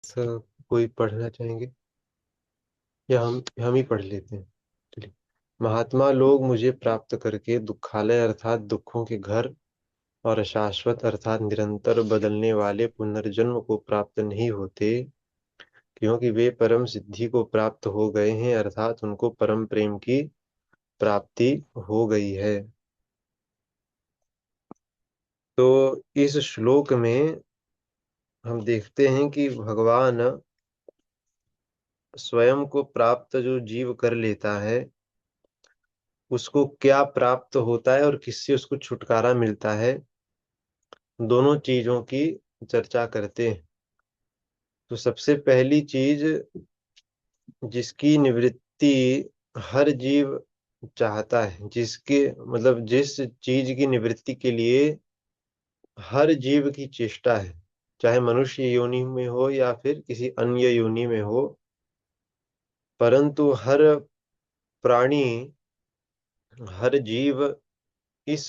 Sir, कोई पढ़ना चाहेंगे या हम ही पढ़ लेते हैं। चलिए। महात्मा लोग मुझे प्राप्त करके दुखालय अर्थात दुखों के घर और शाश्वत अर्थात निरंतर बदलने वाले पुनर्जन्म को प्राप्त नहीं होते, क्योंकि वे परम सिद्धि को प्राप्त हो गए हैं अर्थात उनको परम प्रेम की प्राप्ति हो गई है। तो इस श्लोक में हम देखते हैं कि भगवान स्वयं को प्राप्त जो जीव कर लेता है उसको क्या प्राप्त होता है और किससे उसको छुटकारा मिलता है, दोनों चीजों की चर्चा करते हैं। तो सबसे पहली चीज जिसकी निवृत्ति हर जीव चाहता है, जिसके मतलब जिस चीज की निवृत्ति के लिए हर जीव की चेष्टा है, चाहे मनुष्य योनि में हो या फिर किसी अन्य योनि में हो, परंतु हर प्राणी हर जीव इस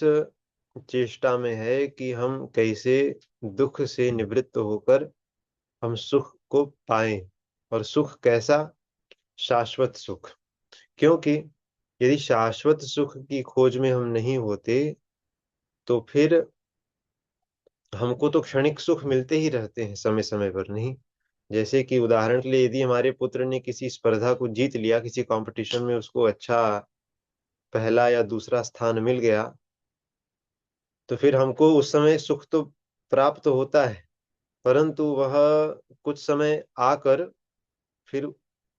चेष्टा में है कि हम कैसे दुख से निवृत्त होकर हम सुख को पाएं। और सुख कैसा? शाश्वत सुख। क्योंकि यदि शाश्वत सुख की खोज में हम नहीं होते तो फिर हमको तो क्षणिक सुख मिलते ही रहते हैं समय समय पर, नहीं। जैसे कि उदाहरण के लिए यदि हमारे पुत्र ने किसी स्पर्धा को जीत लिया, किसी कंपटीशन में उसको अच्छा पहला या दूसरा स्थान मिल गया, तो फिर हमको उस समय सुख तो प्राप्त होता है, परंतु वह कुछ समय आकर फिर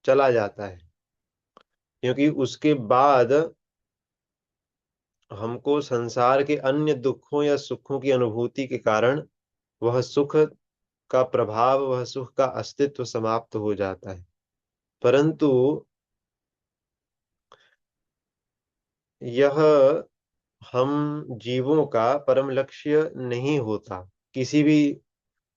चला जाता है, क्योंकि उसके बाद हमको संसार के अन्य दुखों या सुखों की अनुभूति के कारण वह सुख का प्रभाव, वह सुख का अस्तित्व समाप्त हो जाता है। परंतु यह हम जीवों का परम लक्ष्य नहीं होता। किसी भी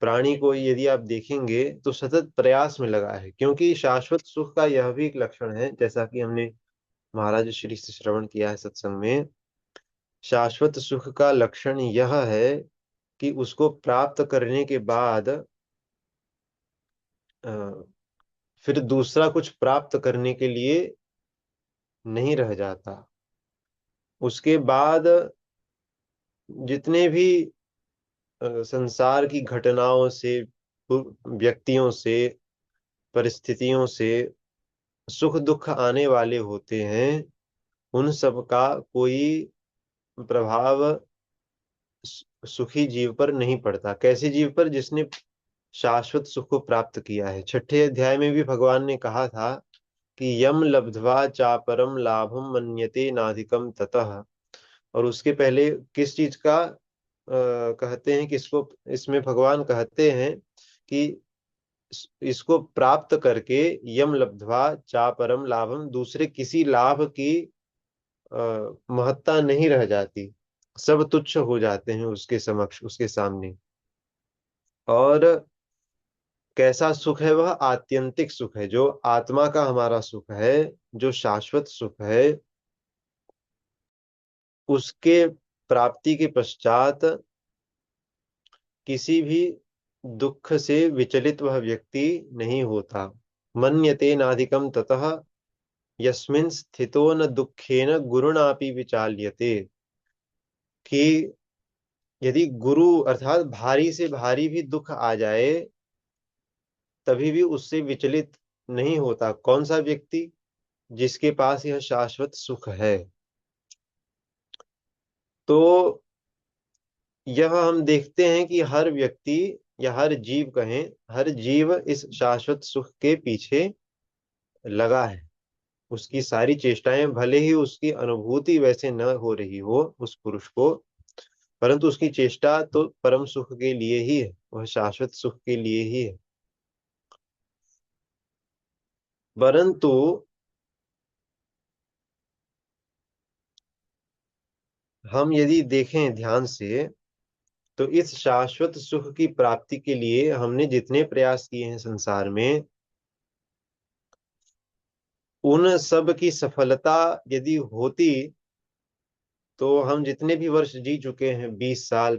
प्राणी को यदि आप देखेंगे तो सतत प्रयास में लगा है, क्योंकि शाश्वत सुख का यह भी एक लक्षण है, जैसा कि हमने महाराज श्री से श्रवण किया है सत्संग में। शाश्वत सुख का लक्षण यह है कि उसको प्राप्त करने के बाद अ, फिर दूसरा कुछ प्राप्त करने के लिए नहीं रह जाता। उसके बाद जितने भी संसार की घटनाओं से, व्यक्तियों से, परिस्थितियों से सुख दुख आने वाले होते हैं, उन सब का कोई प्रभाव सुखी जीव पर नहीं पड़ता। कैसे जीव पर? जिसने शाश्वत सुख को प्राप्त किया है। छठे अध्याय में भी भगवान ने कहा था कि यम लब्ध्वा चापरम लाभम मन्यते नाधिकम ततः। और उसके पहले किस चीज का कहते हैं, किसको इसमें भगवान कहते हैं कि इसको प्राप्त करके यम लब्ध्वा चापरम लाभम, दूसरे किसी लाभ की महत्ता नहीं रह जाती, सब तुच्छ हो जाते हैं उसके समक्ष, उसके सामने। और कैसा सुख है? वह आत्यंतिक सुख है, जो आत्मा का हमारा सुख है, जो शाश्वत सुख है। उसके प्राप्ति के पश्चात किसी भी दुख से विचलित वह व्यक्ति नहीं होता। मन्यते नाधिकम ततः यस्मिन् स्थितो न दुखेन गुरुणापि विचाल्यते। कि यदि गुरु अर्थात भारी से भारी भी दुख आ जाए तभी भी उससे विचलित नहीं होता। कौन सा व्यक्ति? जिसके पास यह शाश्वत सुख है। तो यह हम देखते हैं कि हर व्यक्ति या हर जीव कहें, हर जीव इस शाश्वत सुख के पीछे लगा है। उसकी सारी चेष्टाएं, भले ही उसकी अनुभूति वैसे न हो रही हो उस पुरुष को, परंतु उसकी चेष्टा तो परम सुख के लिए ही है, वह शाश्वत सुख के लिए ही है। परंतु हम यदि देखें ध्यान से तो इस शाश्वत सुख की प्राप्ति के लिए हमने जितने प्रयास किए हैं संसार में, उन सब की सफलता यदि होती तो हम जितने भी वर्ष जी चुके हैं, 20 साल,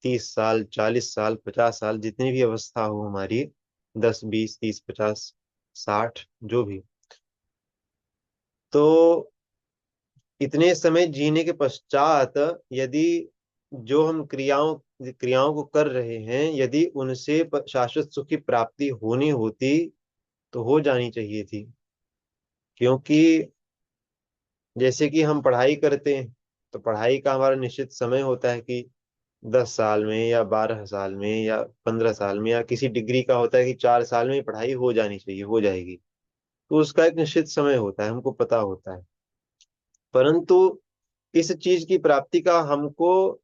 30 साल, 40 साल, 50 साल, जितनी भी अवस्था हो हमारी, 10, 20, 30, 50, 60 जो भी। तो इतने समय जीने के पश्चात यदि जो हम क्रियाओं क्रियाओं को कर रहे हैं, यदि उनसे शाश्वत सुख की प्राप्ति होनी होती तो हो जानी चाहिए थी। क्योंकि जैसे कि हम पढ़ाई करते हैं, तो पढ़ाई का हमारा निश्चित समय होता है कि 10 साल में या 12 साल में या 15 साल में, या किसी डिग्री का होता है कि 4 साल में पढ़ाई हो जानी चाहिए, हो जाएगी। तो उसका एक निश्चित समय होता है, हमको पता होता है। परंतु इस चीज की प्राप्ति का हमको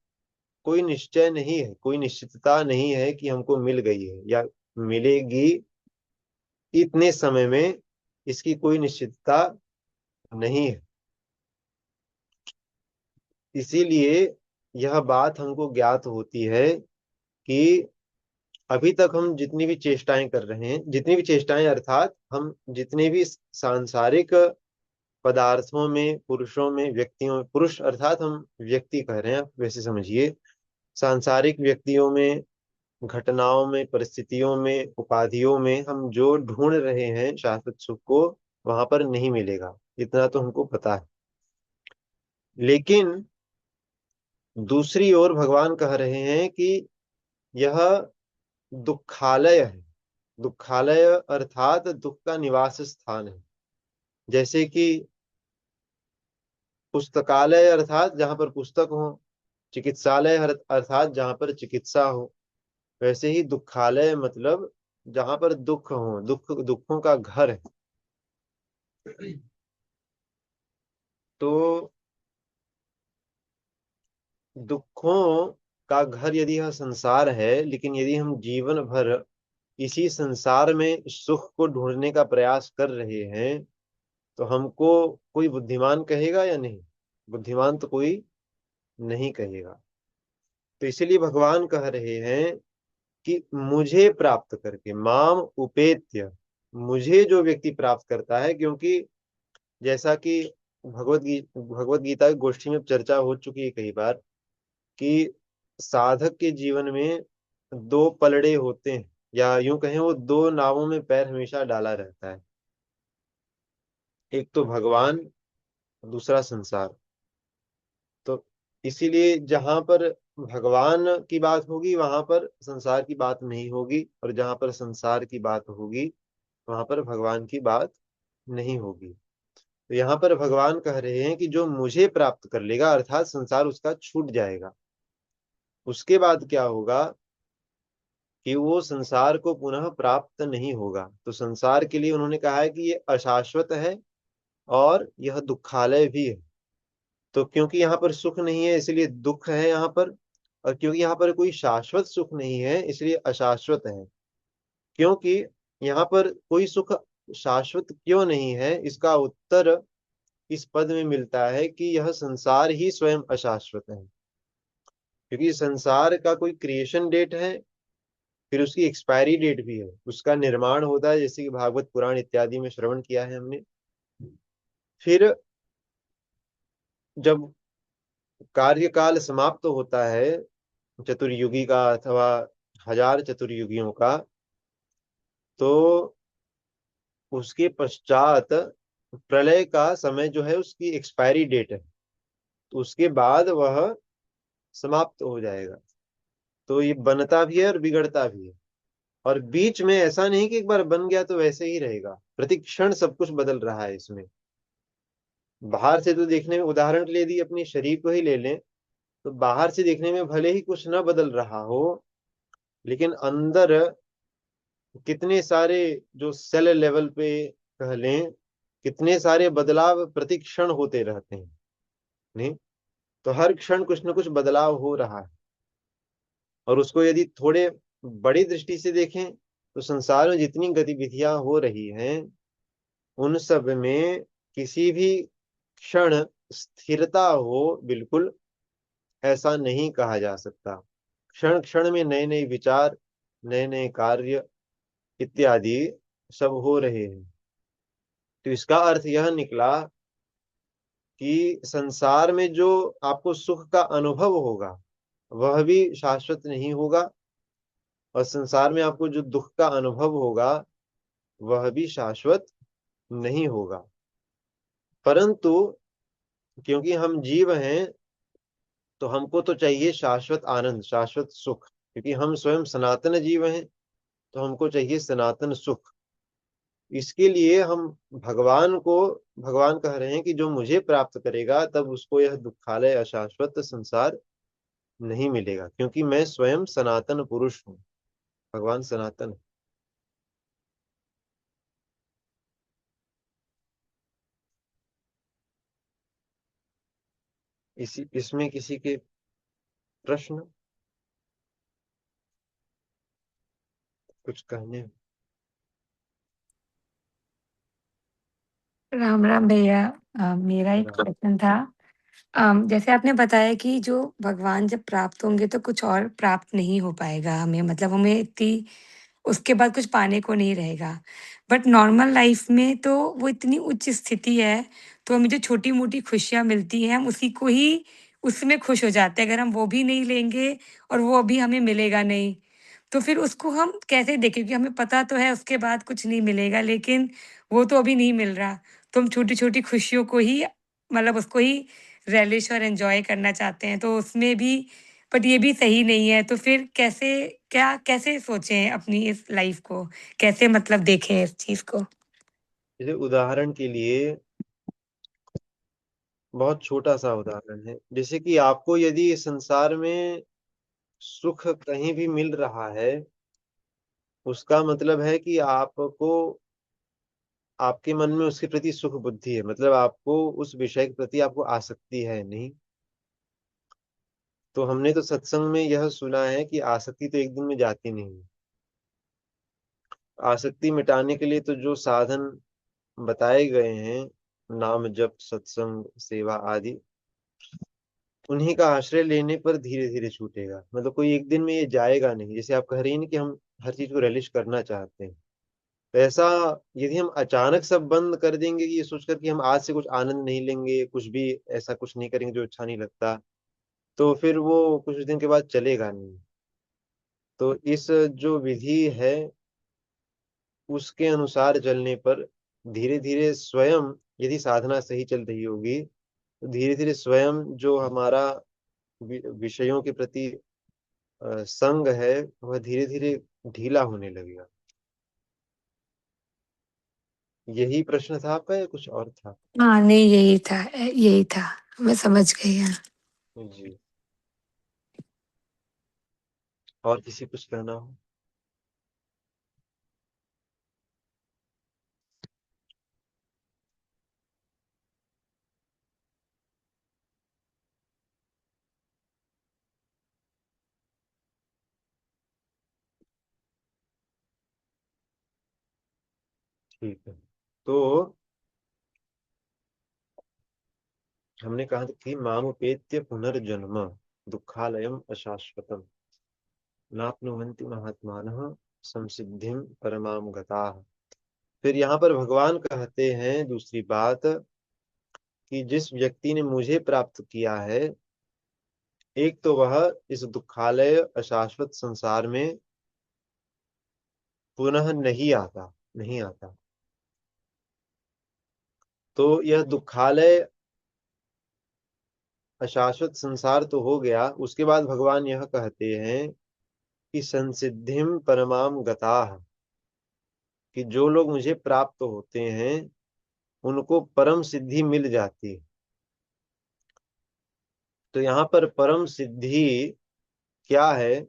कोई निश्चय नहीं है, कोई निश्चितता नहीं है कि हमको मिल गई है या मिलेगी इतने समय में, इसकी कोई निश्चितता नहीं है। इसीलिए यह बात हमको ज्ञात होती है कि अभी तक हम जितनी भी चेष्टाएं कर रहे हैं, जितनी भी चेष्टाएं अर्थात हम जितने भी सांसारिक पदार्थों में, पुरुषों में, व्यक्तियों में, पुरुष अर्थात हम व्यक्ति कह रहे हैं, आप वैसे समझिए, सांसारिक व्यक्तियों में, घटनाओं में, परिस्थितियों में, उपाधियों में हम जो ढूंढ रहे हैं शाश्वत सुख को, वहां पर नहीं मिलेगा, इतना तो हमको पता है। लेकिन दूसरी ओर भगवान कह रहे हैं कि यह दुखालय है। दुखालय अर्थात दुख का निवास स्थान है। जैसे कि पुस्तकालय अर्थात जहां पर पुस्तक हो, चिकित्सालय अर्थात जहां पर चिकित्सा हो, वैसे ही दुखालय मतलब जहां पर दुख हो, दुखों का घर है। तो दुखों का घर यदि यह संसार है, लेकिन यदि हम जीवन भर इसी संसार में सुख को ढूंढने का प्रयास कर रहे हैं, तो हमको कोई बुद्धिमान कहेगा या नहीं? बुद्धिमान तो कोई नहीं कहेगा। तो इसीलिए भगवान कह रहे हैं कि मुझे प्राप्त करके, माम उपेत्य, मुझे जो व्यक्ति प्राप्त करता है, क्योंकि जैसा कि भगवत गीता की गोष्ठी में चर्चा हो चुकी है कई बार कि साधक के जीवन में दो पलड़े होते हैं, या यूं कहें वो दो नावों में पैर हमेशा डाला रहता है। एक तो भगवान, दूसरा संसार। तो इसीलिए जहां पर भगवान की बात होगी वहां पर संसार की बात नहीं होगी, और जहां पर संसार की बात होगी वहां पर भगवान की बात नहीं होगी। तो यहाँ पर भगवान कह रहे हैं कि जो मुझे प्राप्त कर लेगा, अर्थात संसार उसका छूट जाएगा, उसके बाद क्या होगा कि वो संसार को पुनः प्राप्त नहीं होगा। तो संसार के लिए उन्होंने कहा है कि ये अशाश्वत है और यह दुखालय भी है। तो क्योंकि यहाँ पर सुख नहीं है इसलिए दुख है यहाँ पर, और क्योंकि यहाँ पर कोई शाश्वत सुख नहीं है इसलिए अशाश्वत है। क्योंकि यहाँ पर कोई सुख शाश्वत क्यों नहीं है, इसका उत्तर इस पद में मिलता है कि यह संसार ही स्वयं अशाश्वत है। क्योंकि संसार का कोई क्रिएशन डेट है, फिर उसकी एक्सपायरी डेट भी है, उसका निर्माण होता है, जैसे कि भागवत पुराण इत्यादि में श्रवण किया है हमने। फिर जब कार्यकाल समाप्त होता है चतुर्युगी का अथवा 1000 चतुर्युगियों का, तो उसके पश्चात प्रलय का समय जो है उसकी एक्सपायरी डेट है, तो उसके बाद वह समाप्त हो जाएगा। तो ये बनता भी है और बिगड़ता भी है। और बीच में ऐसा नहीं कि एक बार बन गया तो वैसे ही रहेगा, प्रतिक्षण सब कुछ बदल रहा है इसमें। बाहर से तो देखने में, उदाहरण के लिए यदि अपने शरीर को ही ले लें, तो बाहर से देखने में भले ही कुछ ना बदल रहा हो, लेकिन अंदर कितने सारे, जो सेल लेवल पे कह लें, कितने सारे बदलाव प्रतिक्षण होते रहते हैं। नहीं, तो हर क्षण कुछ न कुछ बदलाव हो रहा है। और उसको यदि थोड़े बड़ी दृष्टि से देखें, तो संसार में जितनी गतिविधियां हो रही हैं उन सब में किसी भी क्षण स्थिरता हो, बिल्कुल ऐसा नहीं कहा जा सकता। क्षण क्षण में नए नए विचार, नए नए कार्य इत्यादि सब हो रहे हैं। तो इसका अर्थ यह निकला कि संसार में जो आपको सुख का अनुभव होगा वह भी शाश्वत नहीं होगा, और संसार में आपको जो दुख का अनुभव होगा वह भी शाश्वत नहीं होगा। परंतु क्योंकि हम जीव हैं, तो हमको तो चाहिए शाश्वत आनंद, शाश्वत सुख, क्योंकि हम स्वयं सनातन जीव हैं। तो हमको चाहिए सनातन सुख। इसके लिए हम भगवान को, भगवान कह रहे हैं कि जो मुझे प्राप्त करेगा तब उसको यह दुखालय अशाश्वत संसार नहीं मिलेगा, क्योंकि मैं स्वयं सनातन पुरुष हूँ। भगवान सनातन है। इसी इसमें किसी के प्रश्न, कुछ कहने? राम राम भैया। मेरा एक क्वेश्चन था। जैसे आपने बताया कि जो भगवान जब प्राप्त होंगे तो कुछ और प्राप्त नहीं हो पाएगा हमें, मतलब हमें इतनी उसके बाद कुछ पाने को नहीं रहेगा। बट नॉर्मल लाइफ में तो वो इतनी उच्च स्थिति है, तो हमें जो छोटी-मोटी खुशियाँ मिलती हैं, हम उसी को ही उसमें खुश हो जाते हैं। अगर हम वो भी नहीं लेंगे और वो अभी हमें मिलेगा नहीं, तो फिर उसको हम कैसे देखें? क्योंकि हमें पता तो है उसके बाद कुछ नहीं मिलेगा, लेकिन वो तो अभी नहीं मिल रहा। तो हम छोटी-छोटी खुशियों को ही, मतलब उसको ही रेलिश और एन्जॉय करना चाहते हैं। तो उसमें भी, बट ये भी सही नहीं है। तो फिर कैसे सोचें अपनी इस लाइफ़ को? कैसे मतलब देखें इस चीज़ को? जैसे उदाहरण के लिए, बहुत छोटा सा उदाहरण है, जैसे कि आपको यदि इस संसार में सुख कहीं भी मिल रहा है, उसका मतलब है कि आपको, आपके मन में उसके प्रति सुख बुद्धि है, मतलब आपको उस विषय के प्रति आपको आसक्ति है नहीं। तो हमने तो सत्संग में यह सुना है कि आसक्ति तो एक दिन में जाती नहीं। आसक्ति मिटाने के लिए तो जो साधन बताए गए हैं, नाम जप सत्संग सेवा आदि, उन्हीं का आश्रय लेने पर धीरे धीरे छूटेगा। मतलब कोई एक दिन में ये जाएगा नहीं। जैसे आप कह रही हैं ना कि हम हर चीज को रिलिश करना चाहते हैं, तो ऐसा यदि हम अचानक सब बंद कर देंगे कि ये सोचकर कि हम आज से कुछ आनंद नहीं लेंगे, कुछ भी ऐसा कुछ नहीं करेंगे जो अच्छा नहीं लगता, तो फिर वो कुछ दिन के बाद चलेगा नहीं। तो इस जो विधि है उसके अनुसार चलने पर धीरे धीरे स्वयं, यदि साधना सही चल रही होगी, तो धीरे धीरे स्वयं जो हमारा विषयों के प्रति संग है वह धीरे धीरे ढीला होने लगेगा। यही प्रश्न था आपका या कुछ और था? हाँ, नहीं यही था, मैं समझ गई हाँ। जी। और किसी कुछ कहना हो? ठीक है। तो हमने कहा था कि मामुपेत्य पुनर्जन्म दुखालयम अशाश्वतम नाप्नुवन्ति महात्मानः संसिद्धिम परमाम गताः। फिर यहाँ पर भगवान कहते हैं दूसरी बात, कि जिस व्यक्ति ने मुझे प्राप्त किया है, एक तो वह इस दुखालय अशाश्वत संसार में पुनः नहीं आता। तो यह दुखालय अशाश्वत संसार तो हो गया, उसके बाद भगवान यह कहते हैं कि संसिद्धिम परमाम गताः, कि जो लोग मुझे प्राप्त होते हैं उनको परम सिद्धि मिल जाती है। तो यहाँ पर परम सिद्धि क्या है,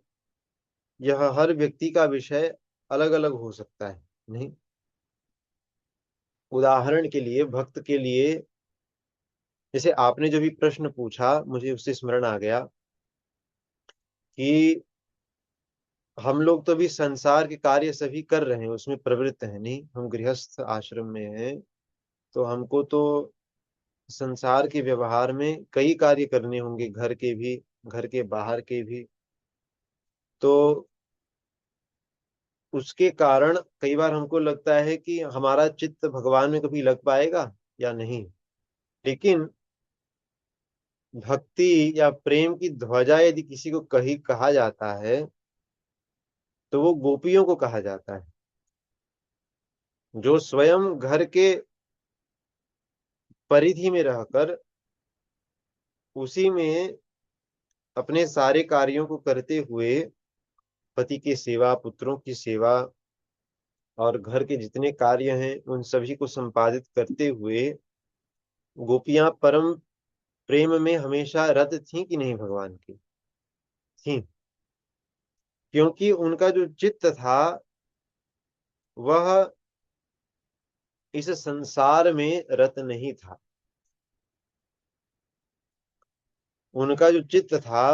यह हर व्यक्ति का विषय अलग अलग हो सकता है। नहीं, उदाहरण के लिए भक्त के लिए, जैसे आपने जो भी प्रश्न पूछा मुझे उससे स्मरण आ गया कि हम लोग तो भी संसार के कार्य सभी कर रहे हैं, उसमें प्रवृत्त है नहीं, हम गृहस्थ आश्रम में हैं। तो हमको तो संसार के व्यवहार में कई कार्य करने होंगे, घर के भी, घर के बाहर के भी। तो उसके कारण कई बार हमको लगता है कि हमारा चित्त भगवान में कभी लग पाएगा या नहीं। लेकिन भक्ति या प्रेम की ध्वजा यदि किसी को कही कहा जाता है, तो वो गोपियों को कहा जाता है, जो स्वयं घर के परिधि में रहकर उसी में अपने सारे कार्यों को करते हुए पति की सेवा, पुत्रों की सेवा और घर के जितने कार्य हैं उन सभी को संपादित करते हुए गोपियां परम प्रेम में हमेशा रत थीं कि नहीं भगवान की? थीं। क्योंकि उनका जो चित्त था वह इस संसार में रत नहीं था। उनका जो चित्त था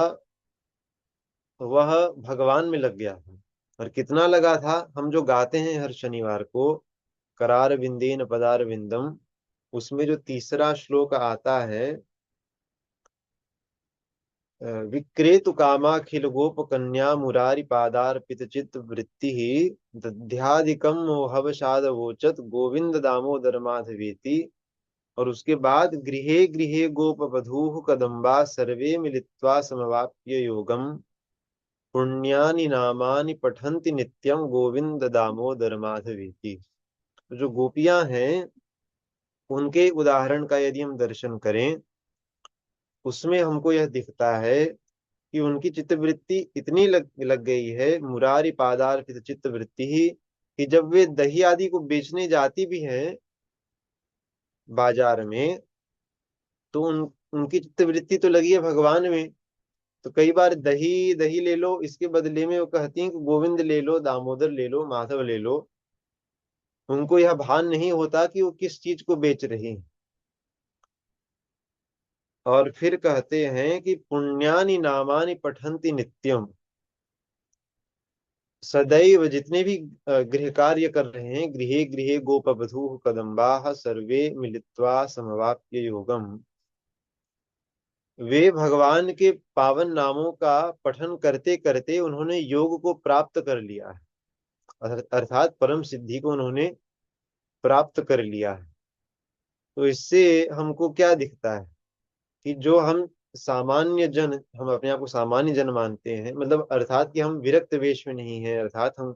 वह भगवान में लग गया था। और कितना लगा था, हम जो गाते हैं हर शनिवार को, करार विंदेन पदार विंदम, उसमें जो तीसरा श्लोक आता है, विक्रेतु कामाखिल गोप कन्या मुरारी पादार्पित चित्त वृत्ति दध्याधिकम मोहवशाद वोचत गोविंद दामोदर माधवेति। और उसके बाद गृहे गृहे गोप वधूः कदम्बा सर्वे मिलित्वा समवाप्य योगम पुण्यानि नामानि पठन्ति नित्यम गोविंद दामोदर माधवेति। तो जो गोपियां हैं उनके उदाहरण का यदि हम दर्शन करें, उसमें हमको यह दिखता है कि उनकी चित्तवृत्ति इतनी लग गई है, मुरारी पादार्पित चित्त वृत्ति ही, कि जब वे दही आदि को बेचने जाती भी हैं बाजार में, तो उनकी चित्तवृत्ति तो लगी है भगवान में। तो कई बार दही दही ले लो, इसके बदले में वो कहती हैं कि गोविंद ले लो, दामोदर ले लो, माधव ले लो। उनको यह भान नहीं होता कि वो किस चीज को बेच रही हैं। और फिर कहते हैं कि पुण्यानि नामानि पठन्ति नित्यम, सदैव जितने भी गृह कार्य कर रहे हैं, गृहे गृहे गोपवधू कदम्बा सर्वे मिलित्वा समवाप्य योगम, वे भगवान के पावन नामों का पठन करते करते उन्होंने योग को प्राप्त कर लिया है। अर्थात परम सिद्धि को उन्होंने प्राप्त कर लिया है। तो इससे हमको क्या दिखता है कि जो हम सामान्य जन, हम अपने आप को सामान्य जन मानते हैं, मतलब अर्थात कि हम विरक्त वेश में नहीं है, अर्थात हम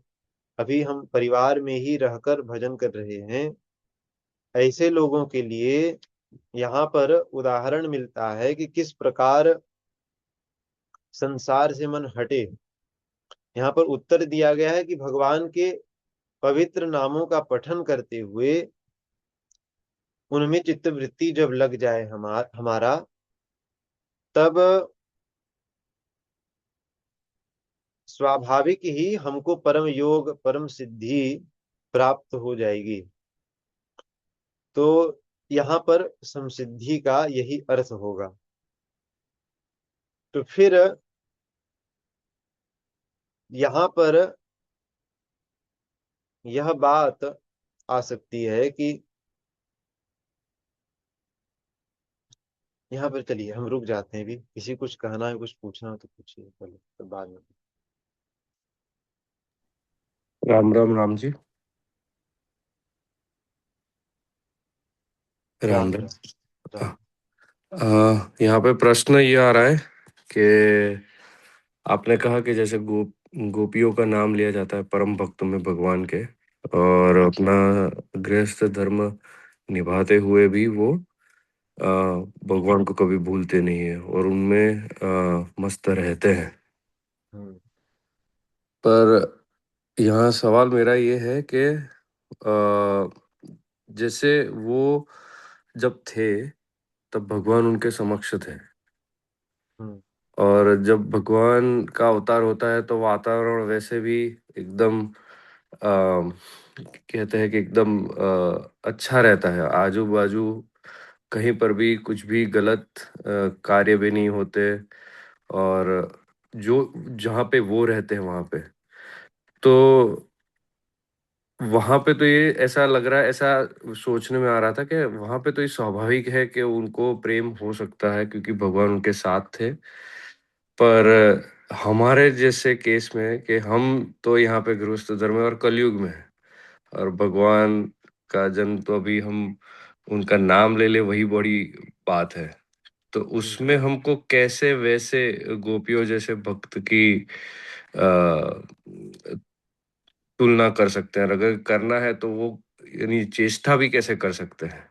अभी हम परिवार में ही रहकर भजन कर रहे हैं, ऐसे लोगों के लिए यहाँ पर उदाहरण मिलता है कि किस प्रकार संसार से मन हटे। यहाँ पर उत्तर दिया गया है कि भगवान के पवित्र नामों का पठन करते हुए उनमें चित्तवृत्ति जब लग जाए हमारा, तब स्वाभाविक ही हमको परम योग, परम सिद्धि प्राप्त हो जाएगी। तो यहाँ पर समसिद्धि का यही अर्थ होगा। तो फिर यहाँ पर यह बात आ सकती है कि यहाँ पर चलिए हम रुक जाते हैं, भी किसी कुछ कहना है, कुछ पूछना हो तो पूछिए पहले, तो बाद में। राम राम राम जी। राम राम राम। राम राम। यहाँ पे प्रश्न ये आ रहा है कि आपने कहा कि जैसे गोपियों का नाम लिया जाता है परम भक्तों में भगवान के, और अपना गृहस्थ धर्म निभाते हुए भी वो भगवान को कभी भूलते नहीं है और उनमें मस्त रहते हैं। हम्म। पर यहाँ सवाल मेरा ये है कि जैसे वो जब थे तब भगवान उनके समक्ष थे, हम्म। और जब भगवान का अवतार होता है तो वातावरण वैसे भी एकदम कहते हैं कि एकदम अच्छा रहता है। आजू बाजू कहीं पर भी कुछ भी गलत कार्य भी नहीं होते, और जो जहाँ पे वो रहते हैं वहाँ पे, तो वहां पे तो ये ऐसा लग रहा है, ऐसा सोचने में आ रहा था कि वहां पे तो ये स्वाभाविक है कि उनको प्रेम हो सकता है क्योंकि भगवान उनके साथ थे। पर हमारे जैसे केस में कि हम तो यहाँ पे गृहस्थ धर्म में और कलयुग में है, और भगवान का जन्म तो अभी हम उनका नाम ले ले वही बड़ी बात है। तो हम्म। उसमें हमको कैसे वैसे गोपियों जैसे भक्त की आ, तुलना कर सकते हैं, और अगर करना है तो वो यानी चेष्टा भी कैसे कर सकते हैं,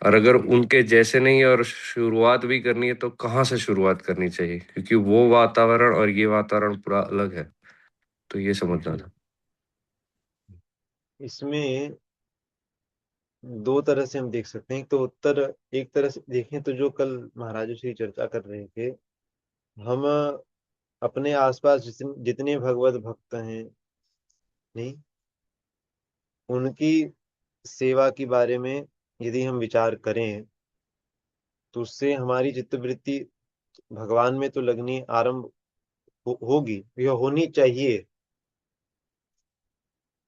और अगर उनके जैसे नहीं और शुरुआत भी करनी है तो कहाँ से शुरुआत करनी चाहिए, क्योंकि वो वातावरण और ये वातावरण पूरा अलग है। तो ये समझना था। इसमें दो तरह से हम देख सकते हैं। एक तो उत्तर, एक तरह से देखें तो जो कल महाराज श्री चर्चा कर रहे थे, हम अपने आसपास जितने भगवत भक्त हैं, नहीं, उनकी सेवा के बारे में यदि हम विचार करें तो उससे हमारी चित्तवृत्ति भगवान में तो लगनी आरंभ होगी, यह होनी चाहिए।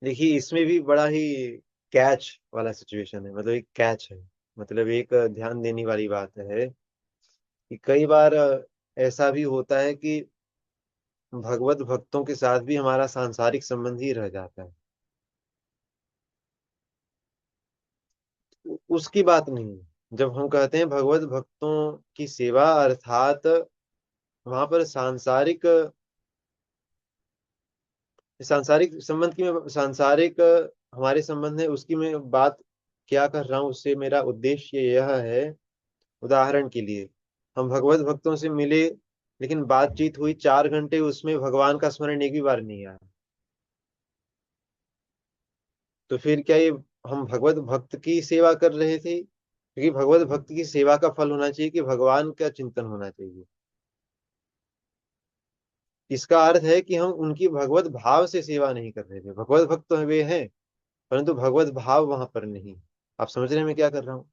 देखिए इसमें भी बड़ा ही कैच वाला सिचुएशन है, मतलब एक कैच है, मतलब एक ध्यान देने वाली बात है कि कई बार ऐसा भी होता है कि भगवत भक्तों के साथ भी हमारा सांसारिक संबंध ही रह जाता है। उसकी बात नहीं है। जब हम कहते हैं भगवत भक्तों की सेवा, अर्थात वहां पर सांसारिक सांसारिक संबंध की, मैं सांसारिक हमारे संबंध है उसकी मैं बात क्या कर रहा हूँ, उससे मेरा उद्देश्य यह है। उदाहरण के लिए, हम भगवत भक्तों से मिले, लेकिन बातचीत हुई 4 घंटे, उसमें भगवान का स्मरण एक भी बार नहीं आया, तो फिर क्या ये हम भगवत भक्त की सेवा कर रहे थे? क्योंकि भगवत भक्त की सेवा का फल होना चाहिए कि भगवान का चिंतन होना चाहिए। इसका अर्थ है कि हम उनकी भगवत भाव से सेवा नहीं कर रहे थे। भगवत भक्त तो वे हैं, परंतु भगवत भाव वहां पर नहीं। आप समझ रहे हैं मैं क्या कर रहा हूँ?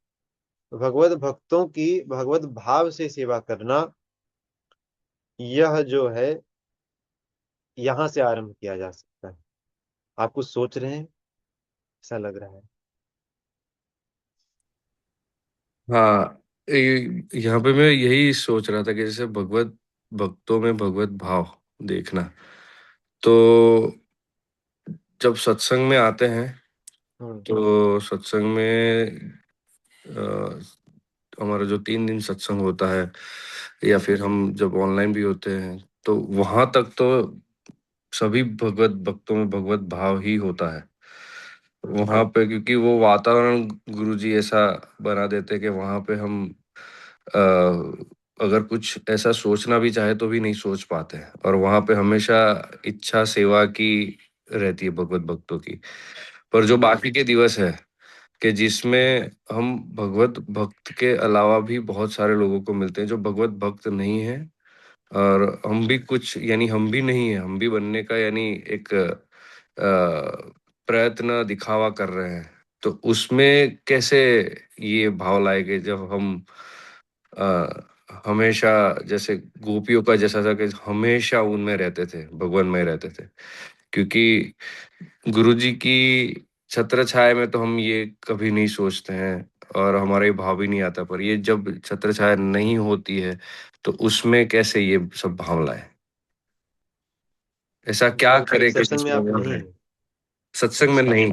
तो भगवत भक्तों की भगवत भाव से सेवा करना, यह जो है, यहाँ से आरंभ किया जा सकता है। आप कुछ सोच रहे हैं, ऐसा लग रहा है। हाँ, यहाँ पे मैं यही सोच रहा था कि जैसे भगवत भक्तों में भगवत भाव देखना, तो जब सत्संग में आते हैं हम्म। तो सत्संग में हमारा जो 3 दिन सत्संग होता है, या फिर हम जब ऑनलाइन भी होते हैं, तो वहां तक तो सभी भगवत भक्तों में भगवत भाव ही होता है हम्म। वहां पे, क्योंकि वो वातावरण गुरुजी ऐसा बना देते हैं कि वहां पे हम अ, अगर कुछ ऐसा सोचना भी चाहे तो भी नहीं सोच पाते हैं, और वहां पे हमेशा इच्छा सेवा की रहती है भगवत भक्तों की। पर जो हम्म। बाकी के दिवस है कि जिसमें हम भगवत भक्त के अलावा भी बहुत सारे लोगों को मिलते हैं जो भगवत भक्त नहीं है, और हम भी कुछ यानी हम भी नहीं है, हम भी बनने का यानी एक प्रयत्न दिखावा कर रहे हैं। तो उसमें कैसे ये भाव लाएंगे जब हम हमेशा जैसे गोपियों का जैसा था कि हमेशा उनमें रहते थे, भगवान में रहते थे, क्योंकि गुरुजी की छत्र छाया में तो हम ये कभी नहीं सोचते हैं और हमारा ये भाव भी नहीं आता, पर ये जब छत्र छाया नहीं होती है तो उसमें कैसे ये सब भाव लाए, ऐसा क्या मतलब करे कि सत्संग में जिसमें आप वो नहीं रहे। हैं। सत्संग में नहीं।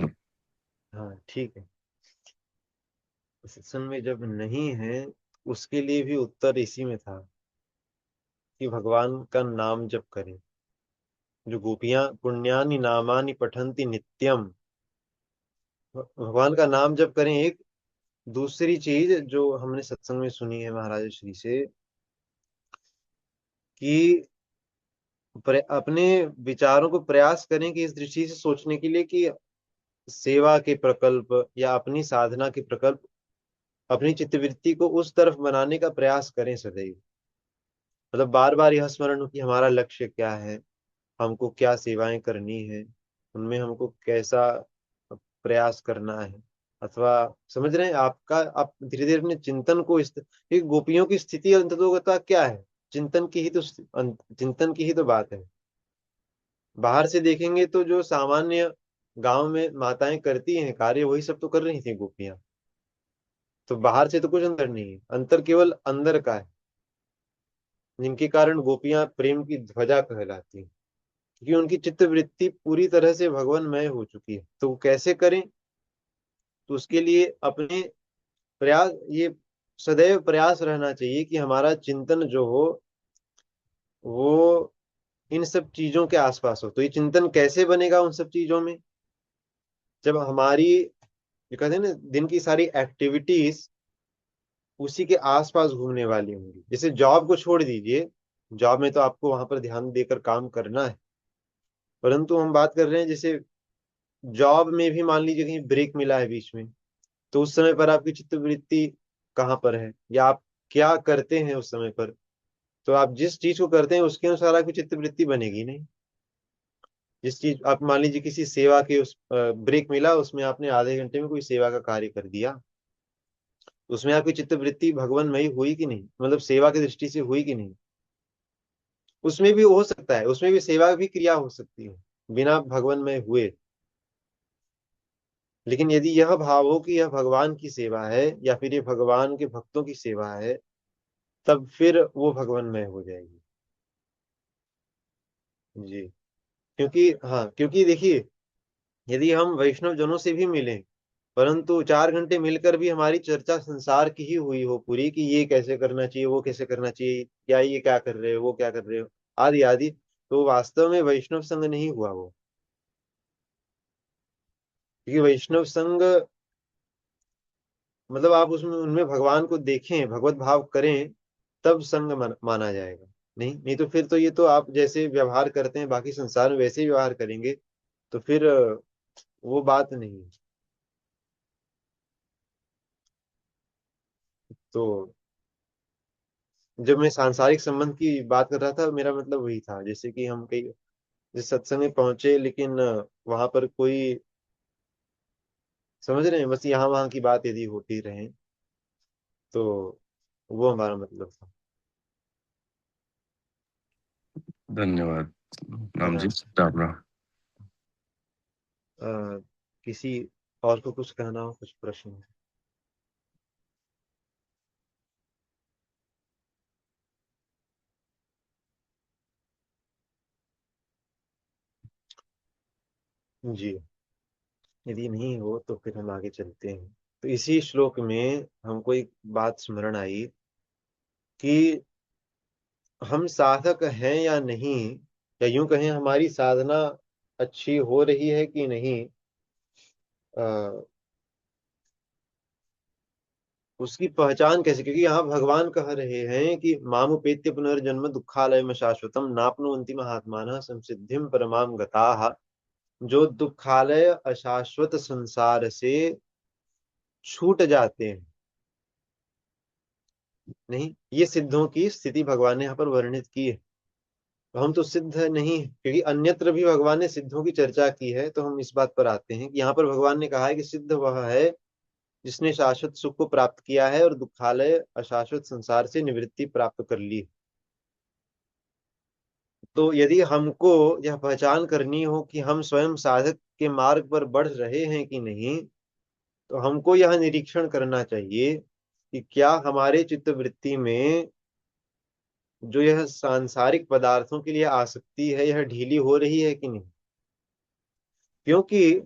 हाँ ठीक है। सत्संग में जब नहीं है, उसके लिए भी उत्तर इसी में था कि भगवान का नाम जप करें। जो गोपियां पुण्यानि नामानि पठंती नित्यम, भगवान का नाम जप करें। एक दूसरी चीज जो हमने सत्संग में सुनी है महाराज श्री से, कि अपने विचारों को प्रयास करें कि इस दृष्टि से सोचने के लिए कि सेवा के प्रकल्प या अपनी साधना के प्रकल्प, अपनी चित्तवृत्ति को उस तरफ बनाने का प्रयास करें सदैव। मतलब बार बार यह स्मरण हो कि हमारा लक्ष्य क्या है, हमको क्या सेवाएं करनी है, उनमें हमको कैसा प्रयास करना है। अथवा समझ रहे हैं आपका, आप धीरे धीरे अपने चिंतन को ये गोपियों की स्थिति अंततोगता क्या है? चिंतन की ही तो चिंतन की ही तो बात है। बाहर से देखेंगे तो जो सामान्य गांव में माताएं करती हैं कार्य, वही सब तो कर रही थी गोपियां। तो बाहर से तो कुछ अंतर नहीं है, अंतर केवल अंदर का है, जिनके कारण गोपियां प्रेम की ध्वजा कहलाती हैं। क्योंकि उनकी चित्त वृत्ति पूरी तरह से भगवानमय हो चुकी है। तो वो कैसे करें? तो उसके लिए अपने प्रयास, ये सदैव प्रयास रहना चाहिए कि हमारा चिंतन जो हो वो इन सब चीजों के आसपास हो। तो ये चिंतन कैसे बनेगा उन सब चीजों में, जब हमारी ये कहते हैं ना दिन की सारी एक्टिविटीज उसी के आसपास घूमने वाली होंगी। जैसे जॉब को छोड़ दीजिए, जॉब में तो आपको वहां पर ध्यान देकर काम करना है, परंतु हम बात कर रहे हैं जैसे जॉब में भी मान लीजिए कहीं ब्रेक मिला है बीच में, तो उस समय पर आपकी चित्तवृत्ति कहाँ पर है, या आप क्या करते हैं उस समय पर। तो आप जिस चीज को करते हैं उसके अनुसार आपकी चित्तवृत्ति बनेगी नहीं। जिस चीज आप मान लीजिए किसी सेवा के उस ब्रेक मिला, उसमें आपने आधे घंटे में कोई सेवा का कार्य कर दिया, उसमें आपकी चित्तवृत्ति भगवानमयी हुई कि नहीं, मतलब सेवा की दृष्टि से हुई कि नहीं। उसमें भी हो सकता है, उसमें भी सेवा भी क्रिया हो सकती है बिना भगवानमय हुए। लेकिन यदि यह भाव हो कि यह भगवान की सेवा है या फिर ये भगवान के भक्तों की सेवा है, तब फिर वो भगवानमय हो जाएगी। जी। क्योंकि हाँ, क्योंकि देखिए यदि हम वैष्णव जनों से भी मिलें, परंतु 4 घंटे मिलकर भी हमारी चर्चा संसार की ही हुई हो पूरी, कि ये कैसे करना चाहिए, वो कैसे करना चाहिए, या ये क्या कर रहे हो, वो क्या कर रहे हो, आदि आदि, तो वास्तव में वैष्णव संग नहीं हुआ वो। क्योंकि वैष्णव संग मतलब आप उसमें उनमें भगवान को देखें, भगवत भाव करें, तब संग माना जाएगा। नहीं नहीं तो फिर तो ये तो आप जैसे व्यवहार करते हैं बाकी संसार में वैसे ही व्यवहार करेंगे, तो फिर वो बात नहीं है। तो जब मैं सांसारिक संबंध की बात कर रहा था, मेरा मतलब वही था, जैसे कि हम कई जिस सत्संग में पहुंचे, लेकिन वहां पर कोई, समझ रहे हैं, बस यहाँ वहां की बात यदि होती रहे, तो वो हमारा मतलब था। धन्यवाद राम जी। हाँ। राम राम। किसी और को कुछ कहना हो, कुछ प्रश्न हो? जी, यदि नहीं हो तो फिर हम आगे चलते हैं। तो इसी श्लोक में हमको एक बात स्मरण आई कि हम साधक हैं या नहीं, या यूं कहें हमारी साधना अच्छी हो रही है कि नहीं, आ, उसकी पहचान कैसे। क्योंकि यहाँ भगवान कह रहे हैं कि मामुपेत्य पुनर्जन्म दुखालयम शाश्वतम नाप्नुवन्ति महात्मानः संसिद्धिम परमाम गताः। जो दुखालय अशाश्वत संसार से छूट जाते हैं, नहीं, ये सिद्धों की स्थिति भगवान ने यहाँ पर वर्णित की है। तो हम तो सिद्ध नहीं है, क्योंकि अन्यत्र भी भगवान ने सिद्धों की चर्चा की है। तो हम इस बात पर आते हैं कि यहाँ पर भगवान ने कहा है कि सिद्ध वह है जिसने शाश्वत सुख को प्राप्त किया है और दुखालय अशाश्वत संसार से निवृत्ति प्राप्त कर ली। तो यदि हमको यह पहचान करनी हो कि हम स्वयं साधक के मार्ग पर बढ़ रहे हैं कि नहीं, तो हमको यह निरीक्षण करना चाहिए कि क्या हमारे चित्तवृत्ति में जो यह सांसारिक पदार्थों के लिए आसक्ति है, यह ढीली हो रही है कि नहीं। क्योंकि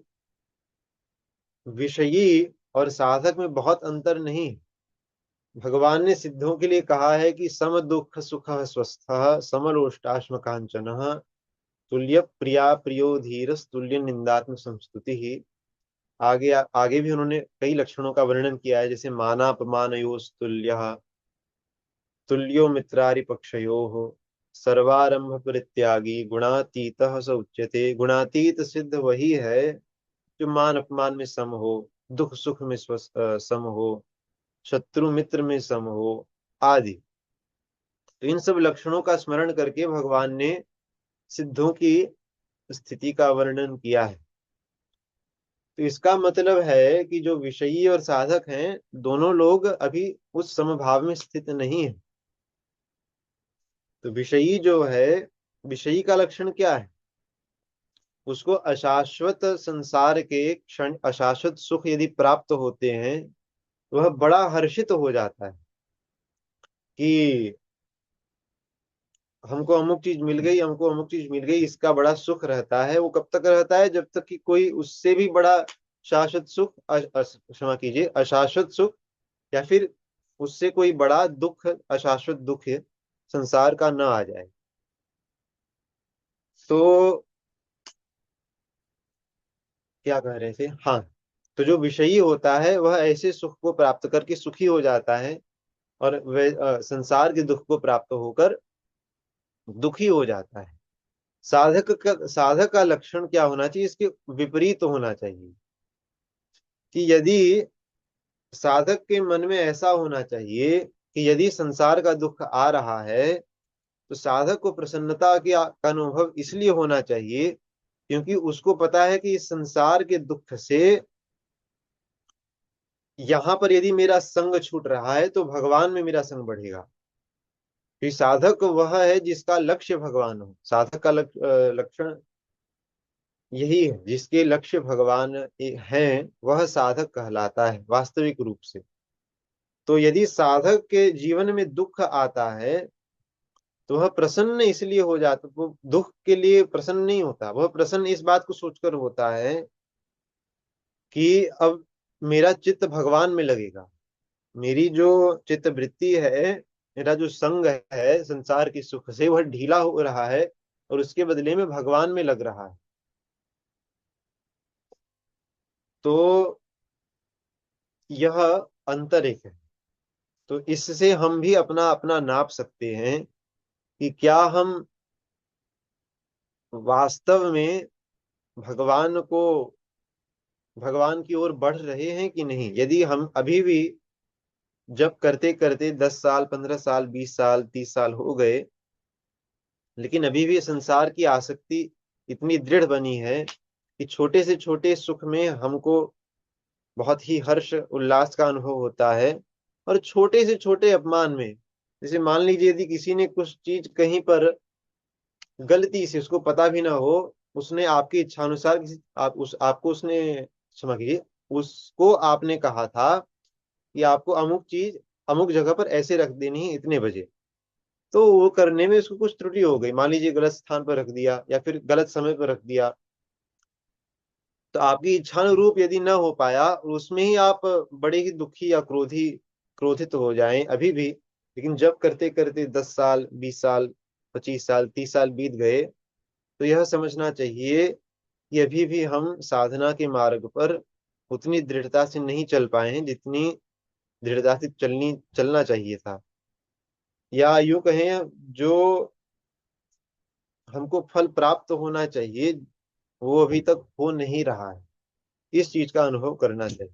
विषयी और साधक में बहुत अंतर नहीं। भगवान ने सिद्धों के लिए कहा है कि सम दुख सुख स्वस्थ समलोष्टाश्म कांचन तुल्य प्रिया प्रियो धीरस तुल्य निंदात्म संस्तुति ही। आगे आगे भी उन्होंने कई लक्षणों का वर्णन किया है, जैसे मानापमानयोस तुल्य, तुल्यो मित्रारिपक्षयोः, सर्वारंभ परित्यागी गुणातीत स उच्यते। गुणातीत सिद्ध वही है जो मान अपमान में सम हो, दुख सुख में सम हो, शत्रु मित्र में सम हो, आदि। तो इन सब लक्षणों का स्मरण करके भगवान ने सिद्धों की स्थिति का वर्णन किया है। तो इसका मतलब है कि जो विषयी और साधक हैं, दोनों लोग अभी उस समभाव में स्थित नहीं है। तो विषयी जो है, विषयी का लक्षण क्या है, उसको अशाश्वत संसार के क्षण अशाश्वत सुख यदि प्राप्त होते हैं, तो वह बड़ा हर्षित हो जाता है कि हमको अमुक चीज मिल गई, हमको अमुक चीज मिल गई, इसका बड़ा सुख रहता है। वो कब तक रहता है, जब तक कि कोई उससे भी बड़ा शाश्वत सुख क्षमा कीजिए, अशाश्वत सुख, या फिर उससे कोई बड़ा दुख, अशाश्वत दुख संसार का न आ जाए। तो क्या कह रहे थे, हाँ। तो जो विषयी होता है वह ऐसे सुख को प्राप्त करके सुखी हो जाता है, और संसार के दुख को प्राप्त होकर दुखी हो जाता है। साधक का लक्षण क्या होना चाहिए, इसके विपरीत होना चाहिए। कि यदि साधक के मन में ऐसा होना चाहिए कि यदि संसार का दुख आ रहा है, तो साधक को प्रसन्नता का अनुभव इसलिए होना चाहिए क्योंकि उसको पता है कि इस संसार के दुख से यहां पर यदि मेरा संग छूट रहा है तो भगवान में मेरा संग बढ़ेगा। कि साधक वह है जिसका लक्ष्य भगवान हो। साधक का लक्षण यही है, जिसके लक्ष्य भगवान हैं वह साधक कहलाता है वास्तविक रूप से। तो यदि साधक के जीवन में दुख आता है तो वह प्रसन्न इसलिए हो जाता, वो दुख के लिए प्रसन्न नहीं होता, वह प्रसन्न इस बात को सोचकर होता है कि अब मेरा चित्त भगवान में लगेगा। मेरी जो चित्त वृत्ति है, मेरा जो संग है संसार के सुख से, वह ढीला हो रहा है और उसके बदले में भगवान में लग रहा है। तो यह अंतर एक है। तो इससे हम भी अपना अपना नाप सकते हैं कि क्या हम वास्तव में भगवान को, भगवान की ओर बढ़ रहे हैं कि नहीं। यदि हम अभी भी जब करते करते 10 साल 15 साल 20 साल 30 साल हो गए, लेकिन अभी भी संसार की आसक्ति इतनी दृढ़ बनी है कि छोटे से छोटे सुख में हमको बहुत ही हर्ष उल्लास का अनुभव होता है, और छोटे से छोटे अपमान में, जैसे मान लीजिए यदि किसी ने कुछ चीज कहीं पर गलती से, उसको पता भी ना हो, उसने आपकी इच्छानुसार किसी आपको उसने, क्षमा कीजिए, उसको आपने कहा था कि आपको अमुक चीज अमुक जगह पर ऐसे रख देनी है इतने बजे, तो वो करने में उसको कुछ त्रुटि हो गई, मान लीजिए गलत स्थान पर रख दिया या फिर गलत समय पर रख दिया, तो आपकी इच्छानुरूप यदि न हो पाया और उसमें ही आप बड़े ही दुखी या क्रोधित हो जाएं अभी भी, लेकिन जब करते करते 10 साल 20 साल 25 साल 30 साल बीत गए, तो यह समझना चाहिए कि अभी भी हम साधना के मार्ग पर उतनी दृढ़ता से नहीं चल पाए हैं जितनी दृढ़ता से चलना चाहिए था। या यूं कहें, जो हमको फल प्राप्त होना चाहिए वो अभी तक हो नहीं रहा है, इस चीज का अनुभव करना चाहिए।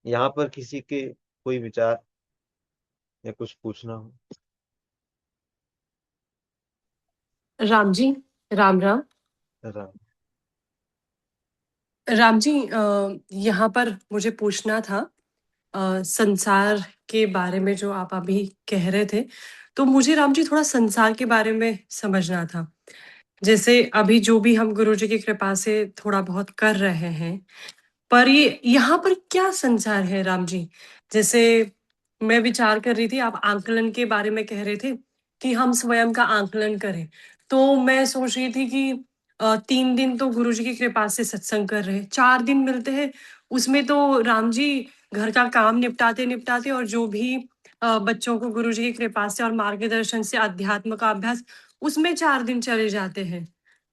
यहाँ पर किसी के कोई विचार या कुछ पूछना हो। राम जी, राम राम। राम। राम जी, यहाँ पर मुझे पूछना था संसार के बारे में जो आप अभी कह रहे थे। तो मुझे राम जी थोड़ा संसार के बारे में समझना था। जैसे अभी जो भी हम गुरु जी की कृपा से थोड़ा बहुत कर रहे हैं, पर ये यहाँ पर क्या संसार है राम जी? जैसे मैं विचार कर रही थी, आप आंकलन के बारे में कह रहे थे कि हम स्वयं का आंकलन करें। तो मैं सोच रही थी कि 3 दिन तो गुरु जी की कृपा से सत्संग कर रहे हैं, 4 दिन मिलते हैं, उसमें तो राम जी घर का काम निपटाते निपटाते और जो भी बच्चों को गुरु जी की कृपा से और मार्गदर्शन से अध्यात्म का अभ्यास, उसमें 4 दिन चले जाते हैं।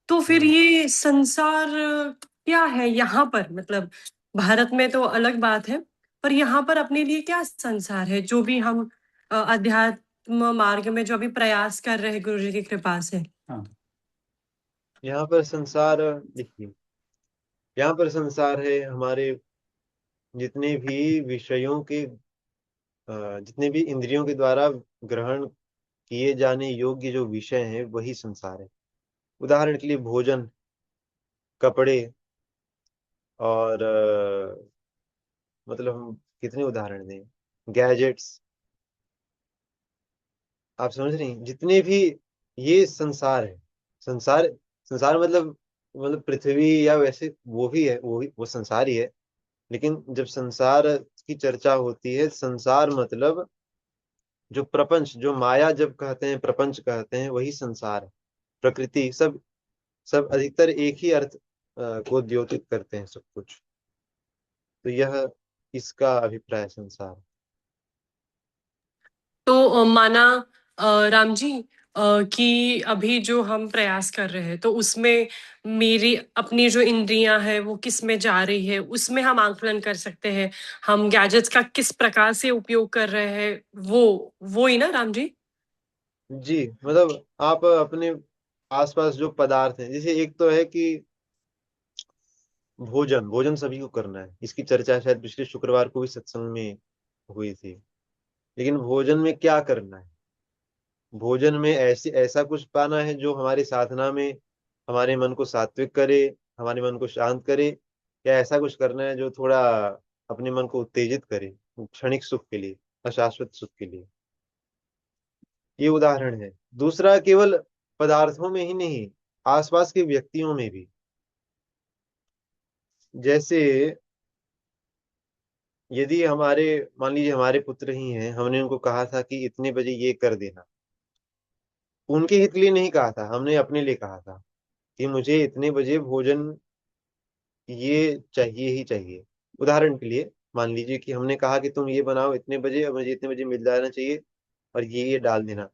तो फिर ये संसार क्या है यहाँ पर? मतलब भारत में तो अलग बात है, पर यहाँ पर अपने लिए क्या संसार है जो भी हम अध्यात्म मार्ग में जो अभी प्रयास कर रहे हैं गुरु जी की कृपा से? हाँ। यहाँ पर संसार, देखिए, यहाँ पर संसार है हमारे जितने भी विषयों के, जितने भी इंद्रियों के द्वारा ग्रहण किए जाने योग्य जो विषय हैं वही संसार है। उदाहरण के लिए भोजन, कपड़े, और मतलब हम कितने उदाहरण दें, गैजेट्स, आप समझ रही हैं, जितने भी, ये संसार है। संसार, संसार मतलब पृथ्वी या वैसे वो भी है, वो संसार ही है। लेकिन जब संसार की चर्चा होती है, संसार मतलब जो प्रपंच, जो माया जब कहते हैं, प्रपंच कहते हैं, वही संसार है। प्रकृति, सब सब अधिकतर एक ही अर्थ को द्योतित करते हैं, सब कुछ। तो यह इसका अभिप्राय संसार। तो माना राम जी, कि अभी जो हम प्रयास कर रहे हैं तो उसमें मेरी अपनी जो इंद्रियां है वो किस में जा रही है, उसमें हम आंकलन कर सकते हैं। हम गैजेट्स का किस प्रकार से उपयोग कर रहे हैं, वो ही ना राम जी? जी, मतलब आप अपने आसपास जो पदार्थ हैं, जैसे एक तो है कि भोजन भोजन सभी को करना है, इसकी चर्चा शायद पिछले शुक्रवार को भी सत्संग में हुई थी। लेकिन भोजन में क्या करना है? भोजन में ऐसा कुछ पाना है जो हमारी साधना में हमारे मन को सात्विक करे, हमारे मन को शांत करे, या ऐसा कुछ करना है जो थोड़ा अपने मन को उत्तेजित करे, क्षणिक सुख के लिए, अशाश्वत सुख के लिए। ये उदाहरण है। दूसरा, केवल पदार्थों में ही नहीं, आसपास के व्यक्तियों में भी। जैसे यदि हमारे, मान लीजिए हमारे पुत्र ही हैं, हमने उनको कहा था कि इतने बजे ये कर देना, उनके हित के लिए नहीं कहा था, हमने अपने लिए कहा था कि मुझे इतने बजे भोजन ये चाहिए ही चाहिए। उदाहरण के लिए मान लीजिए कि हमने कहा कि तुम ये बनाओ इतने बजे और मुझे इतने बजे मिल जाना चाहिए, और ये डाल देना।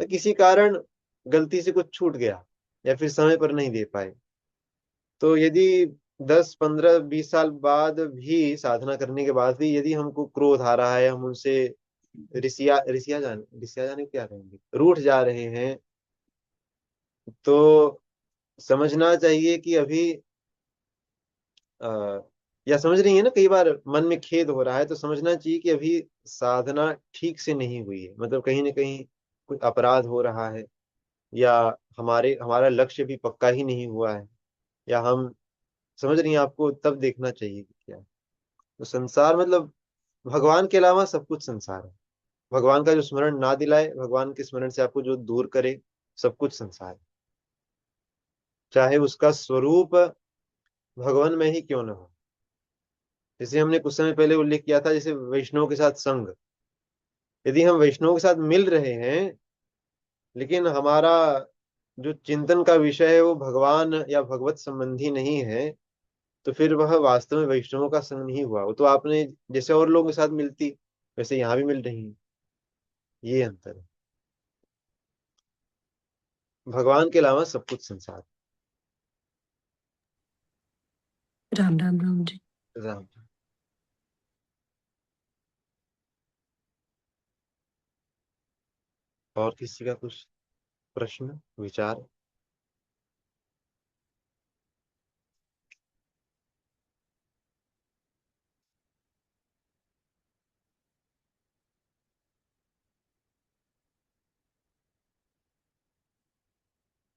तो किसी कारण गलती से कुछ छूट गया या फिर समय पर नहीं दे पाए, तो यदि 10 15 20 साल बाद भी, साधना करने के बाद भी यदि हमको क्रोध आ रहा है, हम उनसे रिसिया जाने को क्या कहेंगे, रूठ जा रहे हैं, तो समझना चाहिए कि अभी आ, या समझ रही है ना, कई बार मन में खेद हो रहा है, तो समझना चाहिए कि अभी साधना ठीक से नहीं हुई है, मतलब कहीं ना कहीं कोई अपराध हो रहा है, या हमारा लक्ष्य भी पक्का ही नहीं हुआ है, या हम, समझ रही हैं, आपको तब देखना चाहिए कि क्या है। तो संसार मतलब भगवान के अलावा सब कुछ संसार है। भगवान का जो स्मरण ना दिलाए, भगवान के स्मरण से आपको जो दूर करे, सब कुछ संसार है, चाहे उसका स्वरूप भगवान में ही क्यों न हो। जैसे हमने कुछ समय पहले उल्लेख किया था, जैसे वैष्णव के साथ संग, यदि हम वैष्णव के साथ मिल रहे हैं, लेकिन हमारा जो चिंतन का विषय है वो भगवान या भगवत संबंधी नहीं है, तो फिर वह वास्तव में वैष्णवों का संग नहीं हुआ। वो तो आपने जैसे और लोगों के साथ मिलती, वैसे यहाँ भी मिल रही है। ये अंतर है। भगवान के अलावा सब कुछ संसार राम राम राम जी। है। राम। और किसी का कुछ प्रश्न विचार?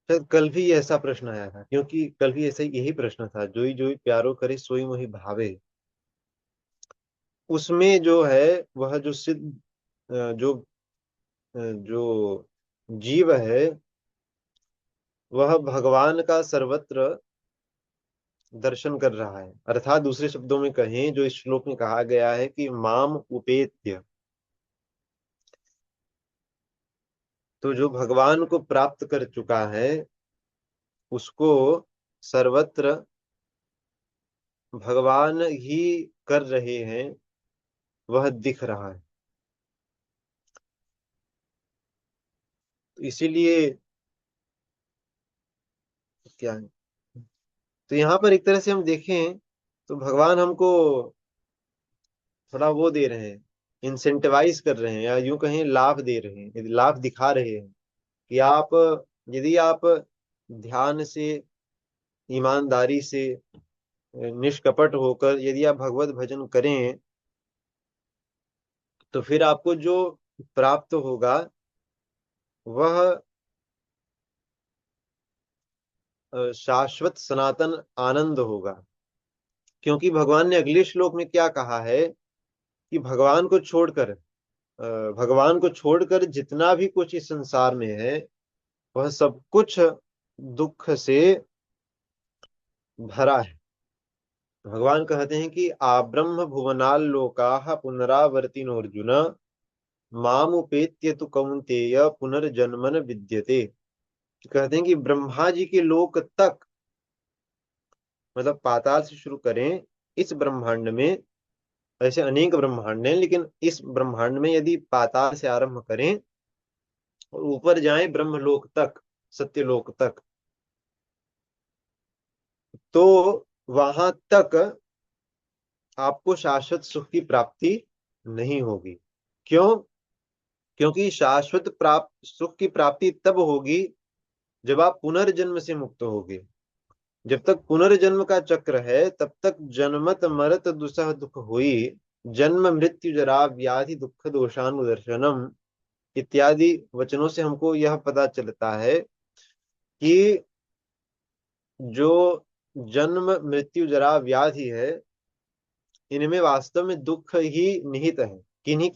शायद कल भी ऐसा प्रश्न आया था, क्योंकि कल भी ऐसा यही प्रश्न था, जोई जोई प्यारो करे सोई मोहि भावे। उसमें जो है, वह जो सिद्ध, जो जीव है, वह भगवान का सर्वत्र दर्शन कर रहा है। अर्थात दूसरे शब्दों में कहें, जो इस श्लोक में कहा गया है कि माम उपेत्य, तो जो भगवान को प्राप्त कर चुका है, उसको सर्वत्र भगवान ही कर रहे हैं, वह दिख रहा है। तो इसीलिए क्या है, तो यहाँ पर एक तरह से हम देखें तो भगवान हमको थोड़ा वो दे रहे हैं, इंसेंटिवाइज कर रहे हैं, या यूं कहें लाभ दे रहे हैं, यदि लाभ दिखा रहे हैं कि आप, यदि आप ध्यान से, ईमानदारी से, निष्कपट होकर यदि आप भगवत भजन करें, तो फिर आपको जो प्राप्त होगा वह शाश्वत सनातन आनंद होगा। क्योंकि भगवान ने अगले श्लोक में क्या कहा है कि भगवान को छोड़कर जितना भी कुछ इस संसार में है, वह सब कुछ दुख से भरा है। भगवान कहते हैं कि आब्रह्म भुवनाल लोकाः पुनरावर्तिनोऽर्जुन मामुपेत्य तु कौन्तेय पुनर्जन्मन विद्यते। कहते हैं कि ब्रह्मा जी के लोक तक, मतलब पाताल से शुरू करें, इस ब्रह्मांड में, ऐसे अनेक ब्रह्मांड हैं, लेकिन इस ब्रह्मांड में यदि पाताल से आरंभ करें, और ऊपर जाएं ब्रह्मलोक तक, सत्यलोक तक, तो वहां तक आपको शाश्वत सुख की प्राप्ति नहीं होगी। क्यों? क्योंकि शाश्वत प्राप्त सुख की प्राप्ति तब होगी जब आप पुनर्जन्म से मुक्त होगे। जब तक पुनर्जन्म का चक्र है तब तक जन्मत मरत दुसह दुख हुई, जन्म मृत्यु जरा व्याधि दुख दोषानुदर्शनम इत्यादि वचनों से हमको यह पता चलता है कि जो जन्म मृत्यु जरा व्याधि है, इनमें वास्तव में दुख ही निहित है। किन्हीं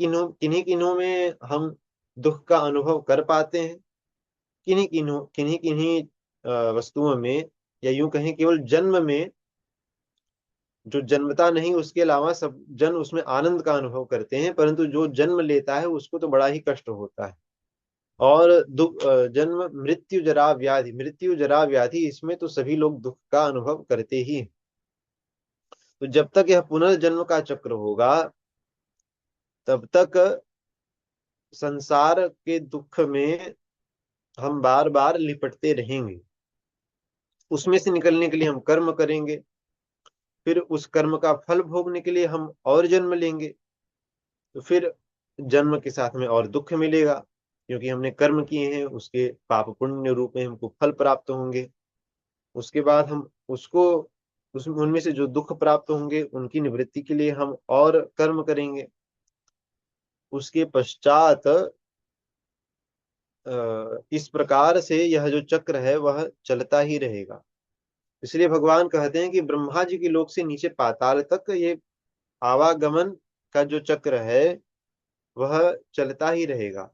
किन्हों में हम दुख का अनुभव कर पाते हैं, किन्हीं किन्हीं वस्तुओं में, या यूं कहें केवल जन्म में जो जन्मता नहीं उसके अलावा सब जन उसमें आनंद का अनुभव करते हैं, परंतु जो जन्म लेता है उसको तो बड़ा ही कष्ट होता है। और जन्म मृत्यु जरा व्याधि, इसमें तो सभी लोग दुख का अनुभव करते ही हैं। तो जब तक यह पुनर्जन्म का चक्र होगा तब तक संसार के दुख में हम बार बार लिपटते रहेंगे। उसमें से निकलने के लिए हम कर्म करेंगे, फिर उस कर्म का फल भोगने के लिए हम और जन्म लेंगे, तो फिर जन्म के साथ में और दुख मिलेगा, क्योंकि हमने कर्म किए हैं, उसके पाप पुण्य रूप में हमको फल प्राप्त होंगे। उसके बाद हम उसको उनमें से जो दुख प्राप्त होंगे उनकी निवृत्ति के लिए हम और कर्म करेंगे। उसके पश्चात इस प्रकार से यह जो चक्र है वह चलता ही रहेगा। इसलिए भगवान कहते हैं कि ब्रह्मा जी के लोक से नीचे पाताल तक ये आवागमन का जो चक्र है वह चलता ही रहेगा।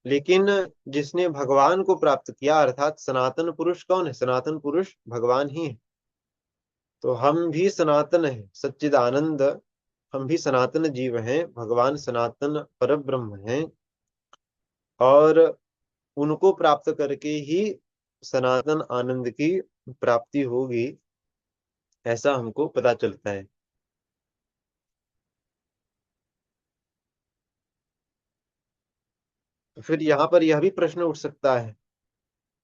लेकिन जिसने भगवान को प्राप्त किया, अर्थात सनातन पुरुष कौन है? सनातन पुरुष भगवान ही है। तो हम भी सनातन है, सच्चिदानंद, हम भी सनातन जीव हैं, भगवान सनातन परब्रह्म हैं, और उनको प्राप्त करके ही सनातन आनंद की प्राप्ति होगी, ऐसा हमको पता चलता है। तो फिर यहाँ पर यह भी प्रश्न उठ सकता है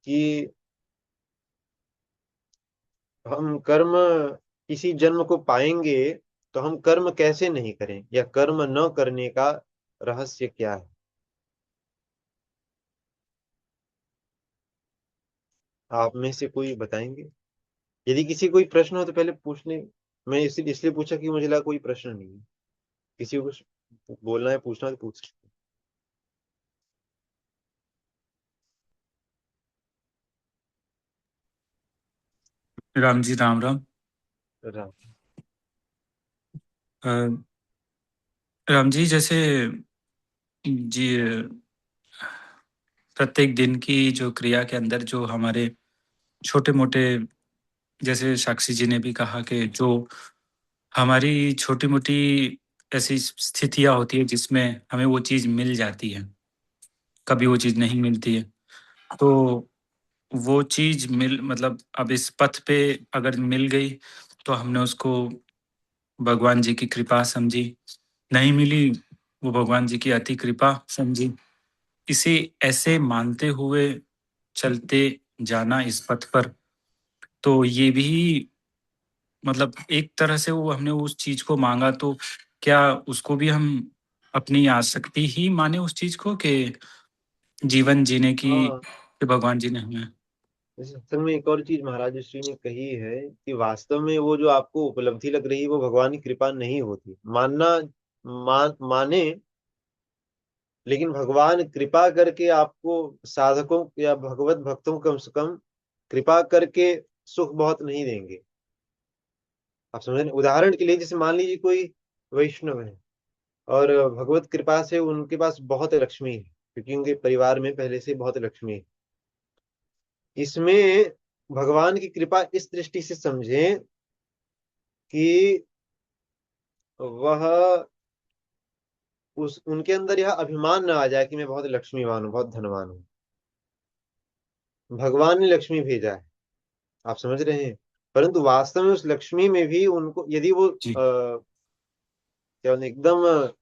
कि हम कर्म किसी जन्म को पाएंगे तो हम कर्म कैसे नहीं करें, या कर्म न करने का रहस्य क्या है? आप में से कोई बताएंगे? यदि किसी कोई प्रश्न हो तो पहले पूछने, मैं इसलिए पूछा कि मुझे लगा कोई प्रश्न नहीं है। किसी को कुछ बोलना है, पूछना है तो पूछ सकते राम जी, राम राम। हैं। राम। अ, राम जी, जैसे जी प्रत्येक दिन की जो क्रिया के अंदर जो हमारे छोटे मोटे, जैसे साक्षी जी ने भी कहा कि जो हमारी छोटी मोटी ऐसी स्थितियां होती है जिसमें हमें वो चीज़ मिल जाती है, कभी वो चीज़ नहीं मिलती है, तो वो चीज़ मतलब अब इस पथ पे अगर मिल गई तो हमने उसको भगवान जी की कृपा समझी, नहीं मिली वो भगवान जी की अति कृपा समझी। इसे ऐसे मानते हुए चलते जाना इस पथ पर, तो ये भी मतलब एक तरह से वो हमने उस चीज को मांगा, तो क्या उसको भी हम अपनी आसक्ति ही माने उस चीज को, कि जीवन जीने की हाँ, कि भगवान जी ने हमें। इस सत्संग में एक और चीज महाराज श्री ने कही है कि वास्तव में वो जो आपको उपलब्धि लग रही है वो भगवान की कृपा नहीं होती। माने, लेकिन भगवान कृपा करके आपको, साधकों या भगवत भक्तों को कम से कम कृपा करके सुख बहुत नहीं देंगे। आप समझ रहे हैं? उदाहरण के लिए जैसे मान लीजिए कोई वैष्णव है और भगवत कृपा से उनके पास बहुत लक्ष्मी है, क्योंकि उनके परिवार में पहले से बहुत लक्ष्मी है। इसमें भगवान की कृपा इस दृष्टि से समझें कि वह उनके अंदर यह अभिमान न आ जाए कि मैं बहुत लक्ष्मीवान हूँ, बहुत धनवान हूँ। भगवान ने लक्ष्मी भेजा है, आप समझ रहे हैं, परंतु वास्तव में उस लक्ष्मी में भी उनको, यदि वो जी। क्या बोलते हैं, एकदम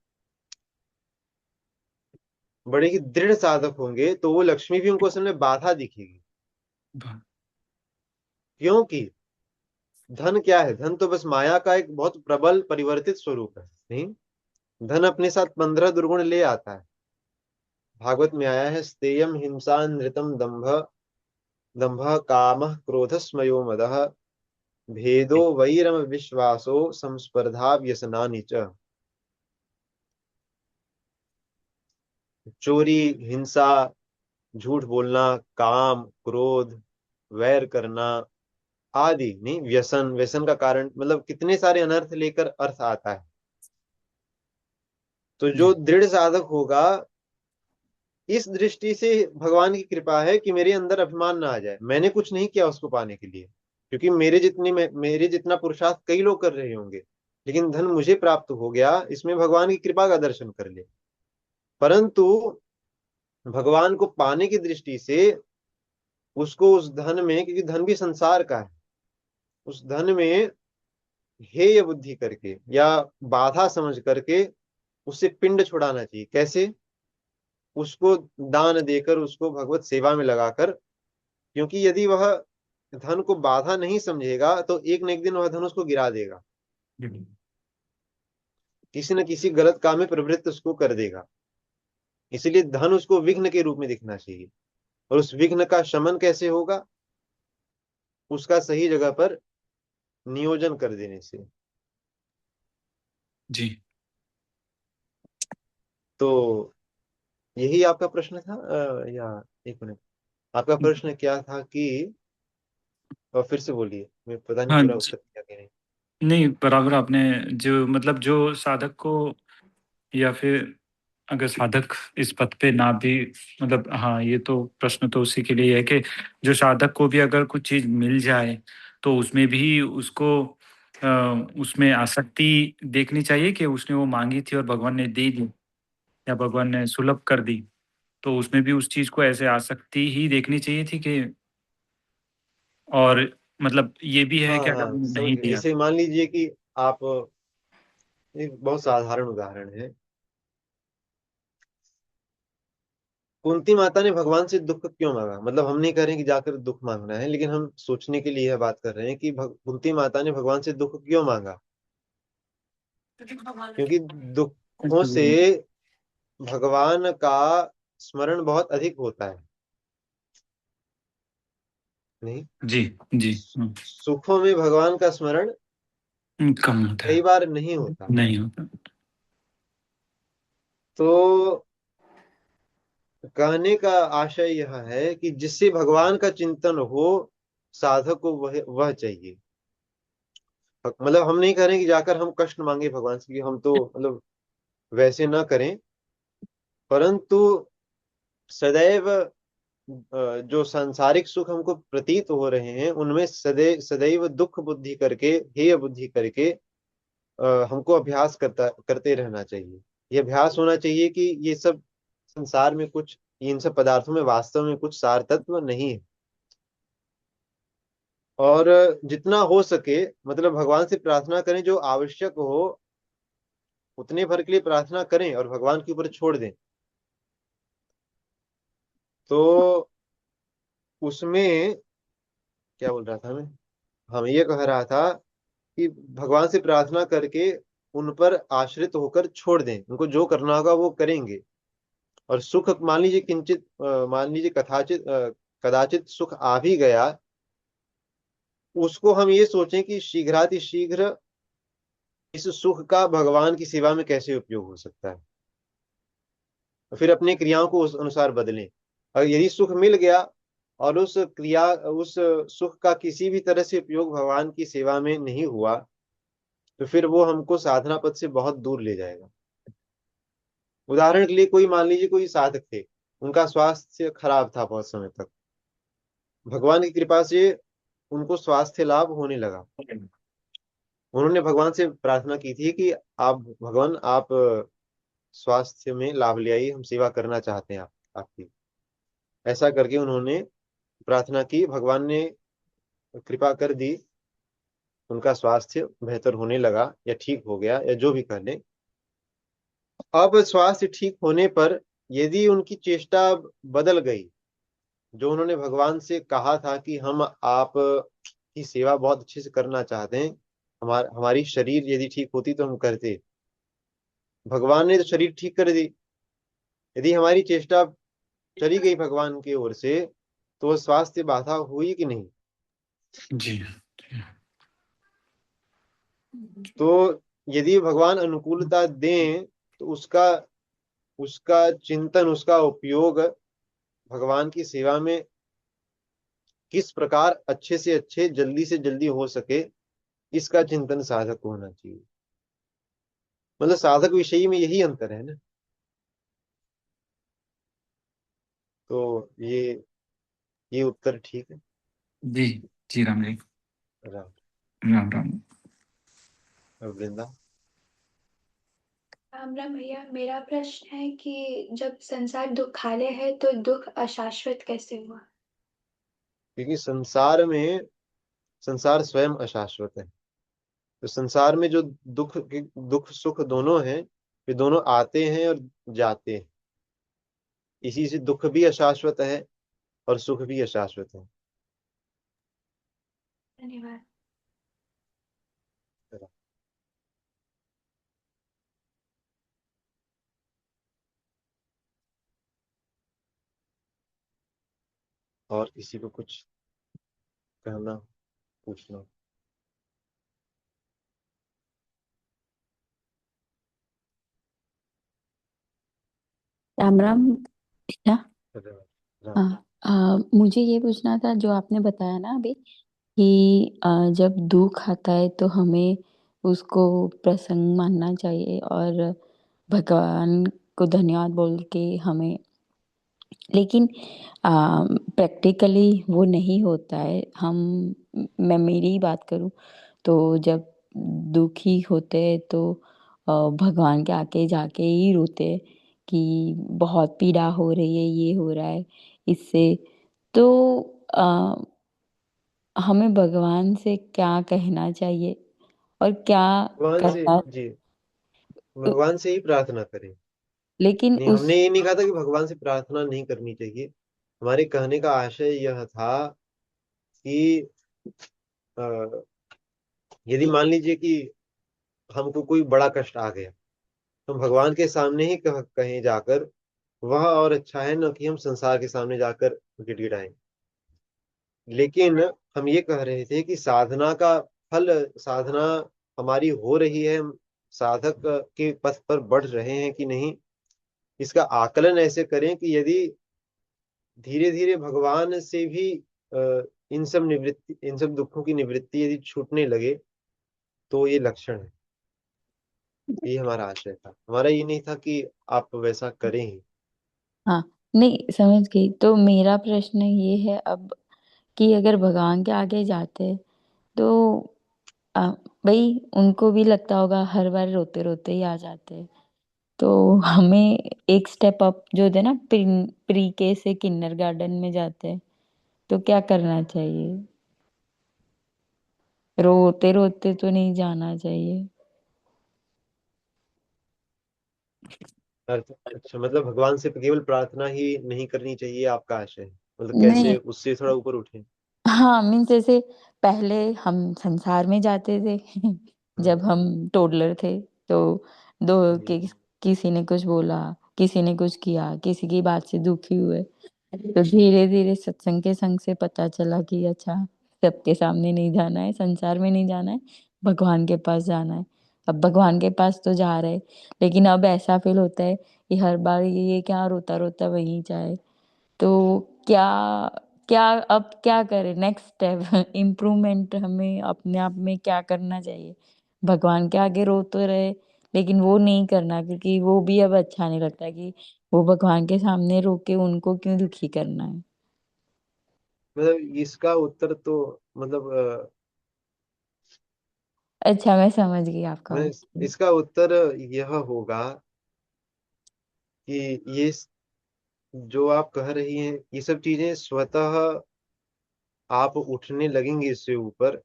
बड़े ही दृढ़ साधक होंगे तो वो लक्ष्मी भी उनको असल में बाधा दिखेगी। क्योंकि धन क्या है? धन तो बस माया का एक बहुत प्रबल परिवर्तित स्वरूप है। नहीं, धन अपने साथ 15 दुर्गुण ले आता है। भागवत में आया है, स्तेयम हिंसा नृतम दंभ दंभ काम क्रोध स्मयो मदः भेदो वैरम विश्वासो संस्पर्धा व्यसनानि च। चोरी, हिंसा, झूठ बोलना, काम, क्रोध, वैर करना आदि, नहीं, व्यसन, व्यसन का कारण मतलब कितने सारे अनर्थ लेकर अर्थ आता है। तो जो दृढ़ साधक होगा, इस दृष्टि से भगवान की कृपा है कि मेरे अंदर अभिमान ना आ जाए, मैंने कुछ नहीं किया उसको पाने के लिए, क्योंकि मेरे जितना पुरुषार्थ कई लोग कर रहे होंगे, लेकिन धन मुझे प्राप्त हो गया, इसमें भगवान की कृपा का दर्शन कर ले। परंतु भगवान को पाने की दृष्टि से उसको उस धन में, क्योंकि धन भी संसार का है, उस धन में हेय बुद्धि करके या बाधा समझ करके उससे पिंड छुड़ाना चाहिए। कैसे? उसको दान देकर, उसको भगवत सेवा में लगाकर। क्योंकि यदि वह धन को बाधा नहीं समझेगा तो एक न एक दिन वह धन उसको गिरा देगा, किसी न किसी गलत काम में प्रवृत्त उसको कर देगा। इसलिए धन उसको विघ्न के रूप में दिखना चाहिए। और उस विघ्न का शमन कैसे होगा? उसका सही जगह पर नियोजन कर देने से। जी। तो यही आपका प्रश्न था, या एक मिनट, आपका प्रश्न क्या था कि, फिर से बोलिए, मैं पता नहीं हाँ, पूरा उत्तर दिया कि नहीं। नहीं, बराबर आपने जो मतलब जो साधक को, या फिर अगर साधक इस पद पे ना भी, मतलब हाँ, ये तो प्रश्न तो उसी के लिए है कि जो साधक को भी अगर कुछ चीज मिल जाए तो उसमें भी उसको अ, उसमें आसक्ति देखनी चाहिए कि उसने वो मांगी थी और भगवान ने दे दी, या भगवान ने सुलभ कर दी, तो उसमें भी उस चीज को ऐसे आसक्ति ही देखनी चाहिए थी कि, और मतलब ये भी है हाँ कि अगर हाँ, समझ नहीं गए। दिया। जैसे मान लीजिए कि आप, एक बहुत साधारण उदाहरण है, कुंती माता ने भगवान से दुख क्यों मांगा? मतलब हम नहीं कह रहे कि जाकर दुख मांगना है, लेकिन हम सोचने के लिए यह बात कर रहे हैं कि कुंती माता ने भगवान से दुख क्यों मांगा? क्योंकि दुखों से भगवान का स्मरण बहुत अधिक होता है। नहीं, जी। जी। सुखों में भगवान का स्मरण कम होता कई है। बार नहीं होता। नहीं होता। तो कहने का आशय यह है कि जिससे भगवान का चिंतन हो, साधक को वह चाहिए। मतलब हम नहीं कह रहे कि जाकर हम कष्ट मांगे भगवान से, कि हम तो मतलब वैसे ना करें, परंतु सदैव जो सांसारिक सुख हमको प्रतीत हो रहे हैं उनमें सदैव दुख बुद्धि करके, हेय बुद्धि करके हमको अभ्यास करते रहना चाहिए। ये अभ्यास होना चाहिए कि ये सब संसार में कुछ, इन सब पदार्थों में वास्तव में कुछ सार तत्व नहीं है। और जितना हो सके मतलब भगवान से प्रार्थना करें, जो आवश्यक हो उतने भर के लिए प्रार्थना करें और भगवान के ऊपर छोड़ दें। तो उसमें क्या बोल रहा था मैं? हम ये कह रहा था कि भगवान से प्रार्थना करके उन पर आश्रित होकर छोड़ दें, उनको जो करना होगा वो करेंगे। और सुख मान लीजिए किंचित, मान लीजिए कदाचित सुख आ भी गया, उसको हम ये सोचें कि शीघ्रातिशीघ्र इस सुख का भगवान की सेवा में कैसे उपयोग हो सकता है, तो फिर अपनी क्रियाओं को उस अनुसार बदलें। और यदि सुख मिल गया और उस सुख का किसी भी तरह से उपयोग भगवान की सेवा में नहीं हुआ, तो फिर वो हमको साधना पद से बहुत दूर ले जाएगा। उदाहरण के लिए, कोई मान लीजिए कोई साधक थे, उनका स्वास्थ्य खराब था बहुत समय तक, भगवान की कृपा से उनको स्वास्थ्य लाभ होने लगा। उन्होंने भगवान से प्रार्थना की थी कि आप भगवान, आप स्वास्थ्य में लाभ ले आइए, हम सेवा करना चाहते हैं आपकी। ऐसा करके उन्होंने प्रार्थना की, भगवान ने कृपा कर दी, उनका स्वास्थ्य बेहतर होने लगा या ठीक हो गया या जो भी कह लें। अब स्वास्थ्य ठीक होने पर यदि उनकी चेष्टा बदल गई, जो उन्होंने भगवान से कहा था कि हम आप की सेवा बहुत अच्छे से करना चाहते हैं, हमारी शरीर यदि ठीक होती तो हम करते, भगवान ने तो शरीर ठीक कर दी। यदि हमारी चेष्टा चली गई भगवान की ओर से, तो वो स्वास्थ्य बाधा हुई कि नहीं? जी तो यदि भगवान अनुकूलता दें, तो उसका उसका चिंतन, उसका उपयोग भगवान की सेवा में किस प्रकार अच्छे से अच्छे, जल्दी से जल्दी हो सके, इसका चिंतन साधक को होना चाहिए। मतलब साधक विषयी में यही अंतर है ना। तो ये उत्तर ठीक है। जी जी राम जी। राम। राम राम। वृंदा। राम राम भैया, मेरा प्रश्न है कि जब संसार दुखालय है तो दुख अशाश्वत कैसे हुआ? क्योंकि संसार स्वयं अशाश्वत है। तो संसार में जो दुख सुख दोनों हैं, वे दोनों आते हैं और जाते हैं। इसी से दुख भी अशाश्वत है और सुख भी अशाश्वत है। धन्यवाद। और किसी को कुछ कहना, पूछना? राम राम भैया। राम। हाँ, मुझे ये पूछना था जो आपने बताया ना अभी कि जब दुख आता है तो हमें उसको प्रसंग मानना चाहिए और भगवान को धन्यवाद बोल के हमें, लेकिन प्रैक्टिकली वो नहीं होता है। मैं मेरी ही बात करूं तो जब दुखी होते हैं तो भगवान के आके जाके ही रोते हैं कि बहुत पीड़ा हो रही है, ये हो रहा है इससे। तो आ, हमें भगवान से क्या कहना चाहिए और क्या भगवान से, करना, जी, भगवान से ही प्रार्थना करें। लेकिन नहीं, उस हमने ये नहीं कहा था कि भगवान से प्रार्थना नहीं करनी चाहिए। हमारे कहने का आशय यह था कि अ, यदि मान लीजिए कि हमको कोई बड़ा कष्ट आ गया, तो हम भगवान के सामने ही कहें जाकर, वह और अच्छा है न कि हम संसार के सामने जाकर गिड़गिड़ाएं। लेकिन हम ये कह रहे थे कि साधना का फल, साधना हमारी हो रही है, हम साधक के पथ पर बढ़ रहे हैं कि नहीं, इसका आकलन ऐसे करें कि यदि धीरे धीरे भगवान से भी इन सब दुखों की निवृत्ति यदि छूटने लगे, तो ये लक्षण है। ये हमारा आशय था, हमारा ये नहीं था कि आप वैसा करें ही। हाँ, नहीं समझ गई। तो मेरा प्रश्न ये है अब कि अगर भगवान के आगे जाते हैं तो आ, भाई उनको भी लगता होगा हर बार रोते रोते ही आ जाते हैं, तो हमें एक स्टेप अप जो होता है ना, प्री के से किंडर गार्डन में जाते हैं, तो क्या करना चाहिए? रोते रोते तो नहीं जाना चाहिए। अच्छा, मतलब भगवान से केवल प्रार्थना ही नहीं करनी चाहिए, आपका आशय है? मतलब नहीं, कैसे उससे थोड़ा ऊपर उठे? हाँ मीन्स जैसे पहले हम संसार में जाते थे जब हाँ हम टोडलर थे, तो दो जी। किसी ने कुछ बोला, किसी ने कुछ किया, किसी की बात से दुखी हुए, तो धीरे धीरे सत्संग के संग से पता चला कि अच्छा, सबके सामने नहीं जाना है, संसार में नहीं जाना है, भगवान के पास जाना है। अब भगवान के पास तो जा रहे, लेकिन अब ऐसा फील होता है कि हर बार ये क्या रोता रोता वहीं जाए। तो क्या क्या अब क्या करें, नेक्स्ट स्टेप इम्प्रूवमेंट हमें अपने आप में क्या करना चाहिए? भगवान के आगे रो तो रहे, लेकिन वो नहीं करना, क्योंकि वो भी अब अच्छा नहीं लगता कि वो भगवान के सामने रो के उनको क्यों दुखी करना है। मतलब इसका उत्तर तो, मतलब अच्छा, मैं समझ गई आपका मैं उत्तर। इसका उत्तर यह होगा कि ये जो आप कह रही हैं, ये सब चीजें स्वतः आप उठने लगेंगे इससे ऊपर।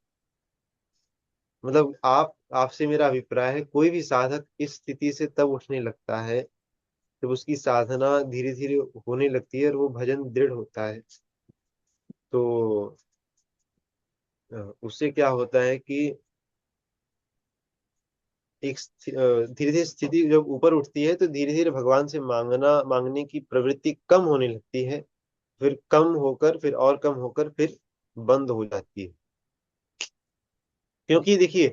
मतलब आपसे मेरा अभिप्राय है, कोई भी साधक इस स्थिति से तब उठने लगता है जब उसकी साधना धीरे धीरे होने लगती है और वो भजन दृढ़ होता है, तो उससे क्या होता है कि एक धीरे धीरे स्थिति जब ऊपर उठती है, तो धीरे धीरे भगवान से मांगने की प्रवृत्ति कम होने लगती है, फिर कम होकर, फिर और कम होकर, फिर बंद हो जाती है। क्योंकि देखिए,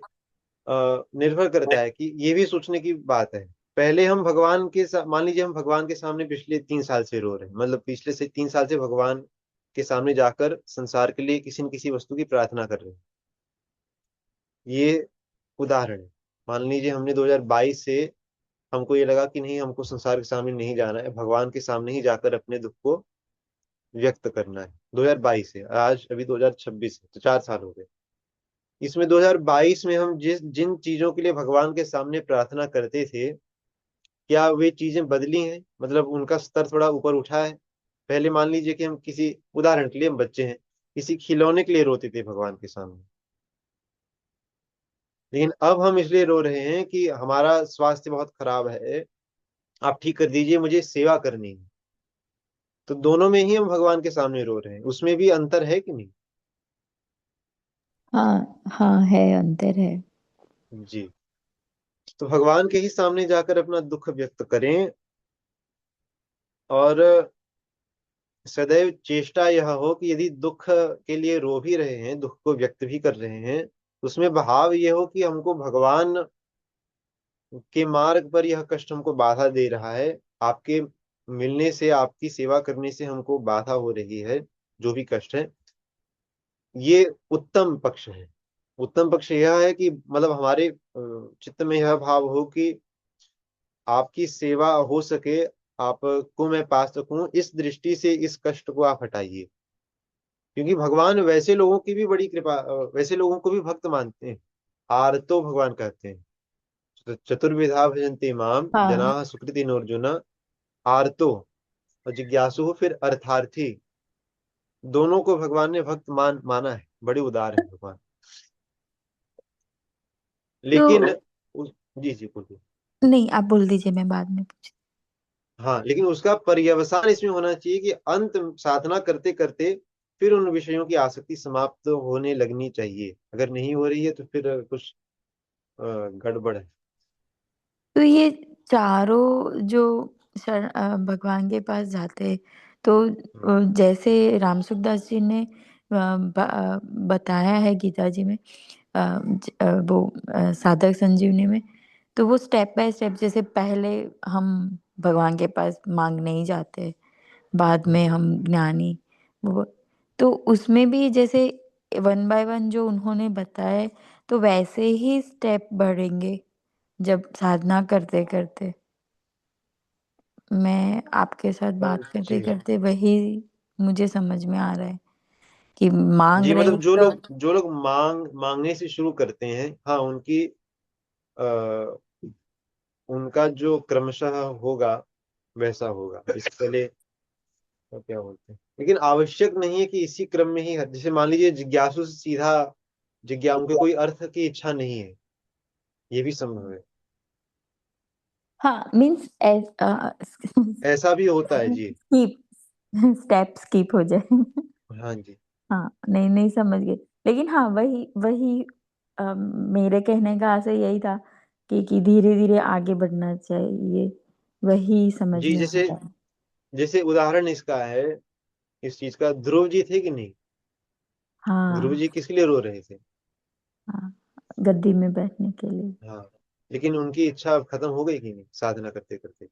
निर्भर करता है कि ये भी सोचने की बात है। पहले हम मान लीजिए हम भगवान के सामने पिछले 3 साल से रो रहे हैं, मतलब पिछले से 3 साल से भगवान के सामने जाकर संसार के लिए किसी न किसी वस्तु की प्रार्थना कर रहे हैं। ये उदाहरण है। मान लीजिए हमने 2022 से हमको ये लगा कि नहीं, हमको संसार के सामने नहीं जाना है, भगवान के सामने ही जाकर अपने दुख को व्यक्त करना है। 2022 से आज अभी 2026 है, तो 4 साल हो गए। इसमें 2022 में हम जिन चीजों के लिए भगवान के सामने प्रार्थना करते थे, क्या वे चीजें बदली हैं? मतलब उनका स्तर थोड़ा ऊपर उठा है? पहले मान लीजिए कि हम किसी उदाहरण के लिए, हम बच्चे हैं, किसी खिलौने के लिए रोते थे भगवान के सामने, लेकिन अब हम इसलिए रो रहे हैं कि हमारा स्वास्थ्य बहुत खराब है, आप ठीक कर दीजिए, मुझे सेवा करनी है। तो दोनों में ही हम भगवान के सामने रो रहे हैं, उसमें भी अंतर है कि नहीं? हाँ हाँ, है, अंतर है। जी। तो भगवान के ही सामने जाकर अपना दुख व्यक्त करें, और सदैव चेष्टा यह हो कि यदि दुख के लिए रो भी रहे हैं, दुख को व्यक्त भी कर रहे हैं, उसमें भाव ये हो कि हमको भगवान के मार्ग पर यह कष्ट हमको बाधा दे रहा है, आपके मिलने से, आपकी सेवा करने से हमको बाधा हो रही है, जो भी कष्ट है, ये उत्तम पक्ष है। उत्तम पक्ष यह है कि मतलब हमारे चित्त में यह भाव हो कि आपकी सेवा हो सके, आपको मैं पा सकूं, इस दृष्टि से इस कष्ट को आप हटाइए। क्योंकि भगवान वैसे लोगों की भी बड़ी कृपा, वैसे लोगों को भी भक्त मानते हैं। आर्तो भगवान कहते हैं, तो चतुर्विधा भजन्ते माम हाँ जनाः सुकृतिनोर्जुन। आर्तो और जिज्ञासु, फिर अर्थार्थी, दोनों को भगवान ने भक्त माना है। बड़े उदार हैं भगवान। तो लेकिन जी जी बोलिए। नहीं, आप बोल दीजिए, मैं बाद में पूछ। हाँ, लेकिन उसका पर्यवसान इसमें होना चाहिए कि अंत साधना करते करते फिर उन विषयों की आसक्ति समाप्त होने लगनी चाहिए। अगर नहीं हो रही है तो फिर कुछ गड़बड़ है। तो ये चारों जो भगवान के पास जाते, तो जैसे रामसुखदास जी ने बताया है गीता जी में, वो साधक संजीवनी में, तो वो स्टेप बाय स्टेप, जैसे पहले हम भगवान के पास मांगने ही जाते, बाद में हम ज्ञानी, वो, तो उसमें भी जैसे वन बाय वन जो उन्होंने बताया, तो वैसे ही स्टेप बढ़ेंगे जब साधना करते करते। मैं आपके साथ बात करते जी करते वही मुझे समझ में आ रहा है कि मांग जी, रहे मतलब हैं जो तो। लोग मांगने से शुरू करते हैं, हाँ, आ, उनका जो क्रमशः होगा वैसा होगा। इससे पहले तो क्या बोलते हैं, लेकिन आवश्यक नहीं है कि इसी क्रम में ही, जैसे मान लीजिए जिज्ञासु से सीधा उनके कोई अर्थ की इच्छा नहीं है, ये भी संभव है। हाँ, मीन्स ऐसा भी होता है जी। स्कीप, स्टेप स्कीप हो जाए। हाँ जी। हाँ, नहीं नहीं, समझ गए। लेकिन हाँ, वही वही मेरे कहने का आशय यही था कि धीरे धीरे आगे बढ़ना चाहिए, वही समझ जी, में जैसे आता है। जैसे उदाहरण इसका है, इस चीज का, ध्रुव जी थे कि नहीं? ध्रुव हाँ जी किसके लिए रो रहे थे? हाँ, गद्दी में बैठने के लिए। हाँ, लेकिन उनकी इच्छा खत्म हो गई कि नहीं साधना करते करते?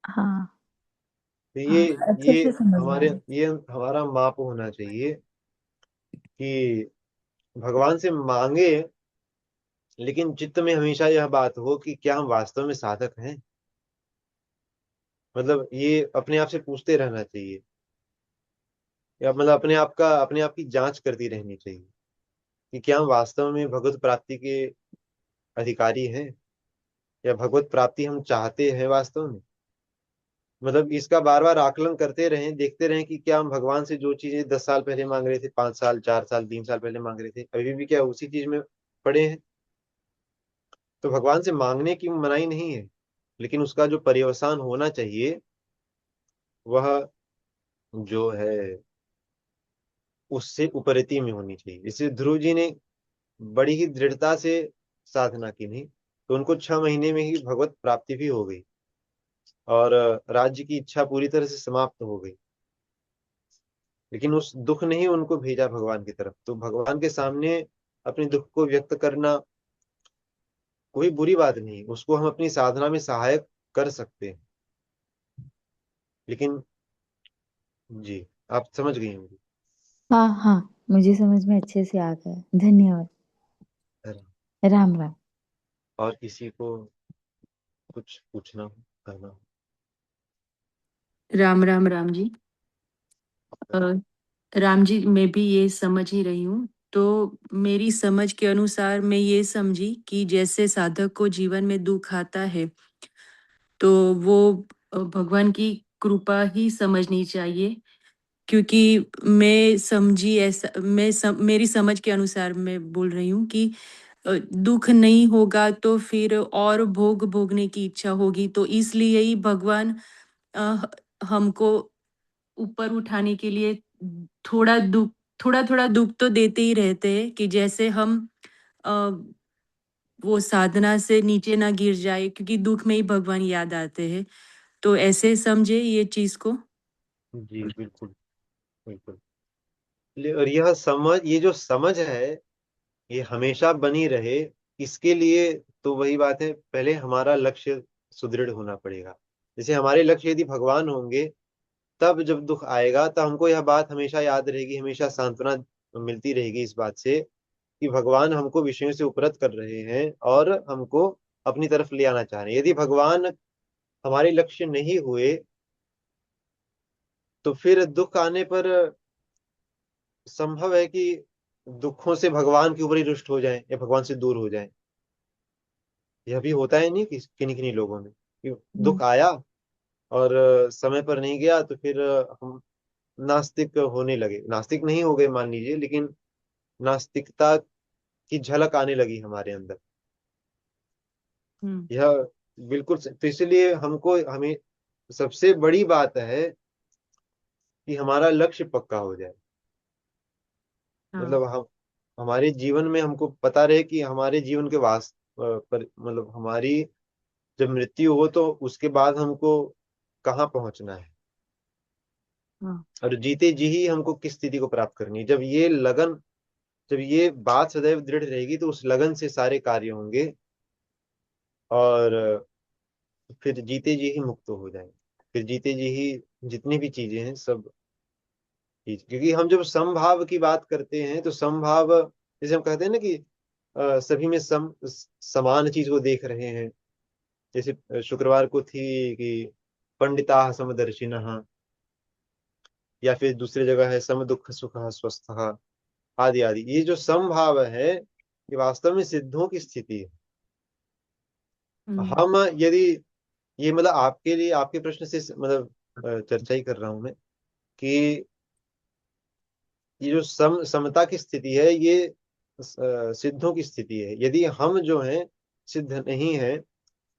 हाँ तो हाँ, अच्छे ये से समझ में आया। ये हमारा माप होना चाहिए कि भगवान से मांगे, लेकिन चित्त में हमेशा यह बात हो कि क्या हम वास्तव में साधक हैं। मतलब ये अपने आप से पूछते रहना चाहिए, या मतलब अपने आप की जांच करती रहनी चाहिए कि क्या हम वास्तव में भगवत प्राप्ति के अधिकारी हैं, या भगवत प्राप्ति हम चाहते हैं वास्तव में। मतलब इसका बार बार आकलन करते रहें, देखते रहें कि क्या हम भगवान से जो चीजें 10 साल पहले मांग रहे थे, 5 साल, 4 साल, 3 साल पहले मांग रहे थे, अभी भी क्या उसी चीज में पड़े हैं। तो भगवान से मांगने की मनाही नहीं है, लेकिन उसका जो पर्यवसान होना चाहिए वह जो है उससे उपरति में होनी चाहिए। जैसे ध्रुव जी ने बड़ी ही दृढ़ता से साधना की, नहीं तो उनको 6 महीने में ही भगवत प्राप्ति भी हो गई और राज्य की इच्छा पूरी तरह से समाप्त हो गई। लेकिन उस दुख ने ही उनको भेजा भगवान की तरफ। तो भगवान के सामने अपने दुख को व्यक्त करना कोई बुरी बात नहीं, उसको हम अपनी साधना में सहायक कर सकते हैं। लेकिन जी, आप समझ गई होंगी। हाँ हाँ, मुझे समझ में अच्छे से आ गया। धन्यवाद। राम राम। और किसी को कुछ पूछना हो, करना हो? राम राम राम जी। राम जी, मैं भी ये समझ ही रही हूँ। तो मेरी समझ के अनुसार मैं ये समझी कि जैसे साधक को जीवन में दुख आता है तो वो भगवान की कृपा ही समझनी चाहिए। क्योंकि मैं समझी ऐसा, मेरी समझ के अनुसार मैं बोल रही हूँ कि दुख नहीं होगा तो फिर और भोग भोगने की इच्छा होगी, तो इसलिए ही भगवान अ, हमको ऊपर उठाने के लिए थोड़ा दुख थोड़ा थोड़ा दुख तो देते ही रहते हैं कि जैसे हम अ, वो साधना से नीचे ना गिर जाए, क्योंकि दुख में ही भगवान याद आते हैं। तो ऐसे समझे ये चीज को। जी बिल्कुल बिल्कुल। और ये जो समझ है ये हमेशा बनी रहे, इसके लिए तो वही बात है, पहले हमारा लक्ष्य सुदृढ़ होना पड़ेगा। जैसे हमारे लक्ष्य यदि भगवान होंगे, तब जब दुख आएगा तो हमको यह बात हमेशा याद रहेगी, हमेशा सांत्वना मिलती रहेगी इस बात से कि भगवान हमको विषयों से उपरत कर रहे हैं और हमको अपनी तरफ ले आना चाह रहे हैं। यदि भगवान हमारे लक्ष्य नहीं हुए तो फिर दुख आने पर संभव है कि दुखों से भगवान के ऊपर ही रुष्ट हो जाए या भगवान से दूर हो जाए। यह भी होता है नहीं कि किन्हीं किन्हीं लोगों में कि दुख आया और समय पर नहीं गया तो फिर हम नास्तिक होने लगे। नास्तिक नहीं हो गए मान लीजिए, लेकिन नास्तिकता की झलक आने लगी हमारे अंदर। हम्म। यह बिल्कुल तो इसलिए हमें सबसे बड़ी बात है कि हमारा लक्ष्य पक्का हो जाए। हाँ। मतलब हम हमारे जीवन में हमको पता रहे कि हमारे जीवन के पर मतलब हमारी जब मृत्यु हो तो उसके बाद हमको कहाँ पहुंचना है हाँ। और जीते जी ही हमको किस स्थिति को प्राप्त करनी है। जब ये बात सदैव दृढ़ रहेगी तो उस लगन से सारे कार्य होंगे और फिर जीते जी ही मुक्त हो जाएंगे। फिर जीते जी ही जितनी भी चीजें हैं सब चीज, क्योंकि हम जब समभाव की बात करते हैं तो समभाव जैसे हम कहते हैं ना कि सभी में समान चीज को देख रहे हैं। जैसे शुक्रवार को थी कि पंडिता समदर्शिनः, या फिर दूसरी जगह है सम दुख सुख स्वस्थ आदि आदि। ये जो समभाव है ये वास्तव में सिद्धों की स्थिति है। हम यदि ये मतलब आपके लिए आपके प्रश्न से मतलब चर्चा ही कर रहा हूं मैं कि ये जो समता की स्थिति है ये सिद्धों की स्थिति है। यदि हम जो हैं सिद्ध नहीं है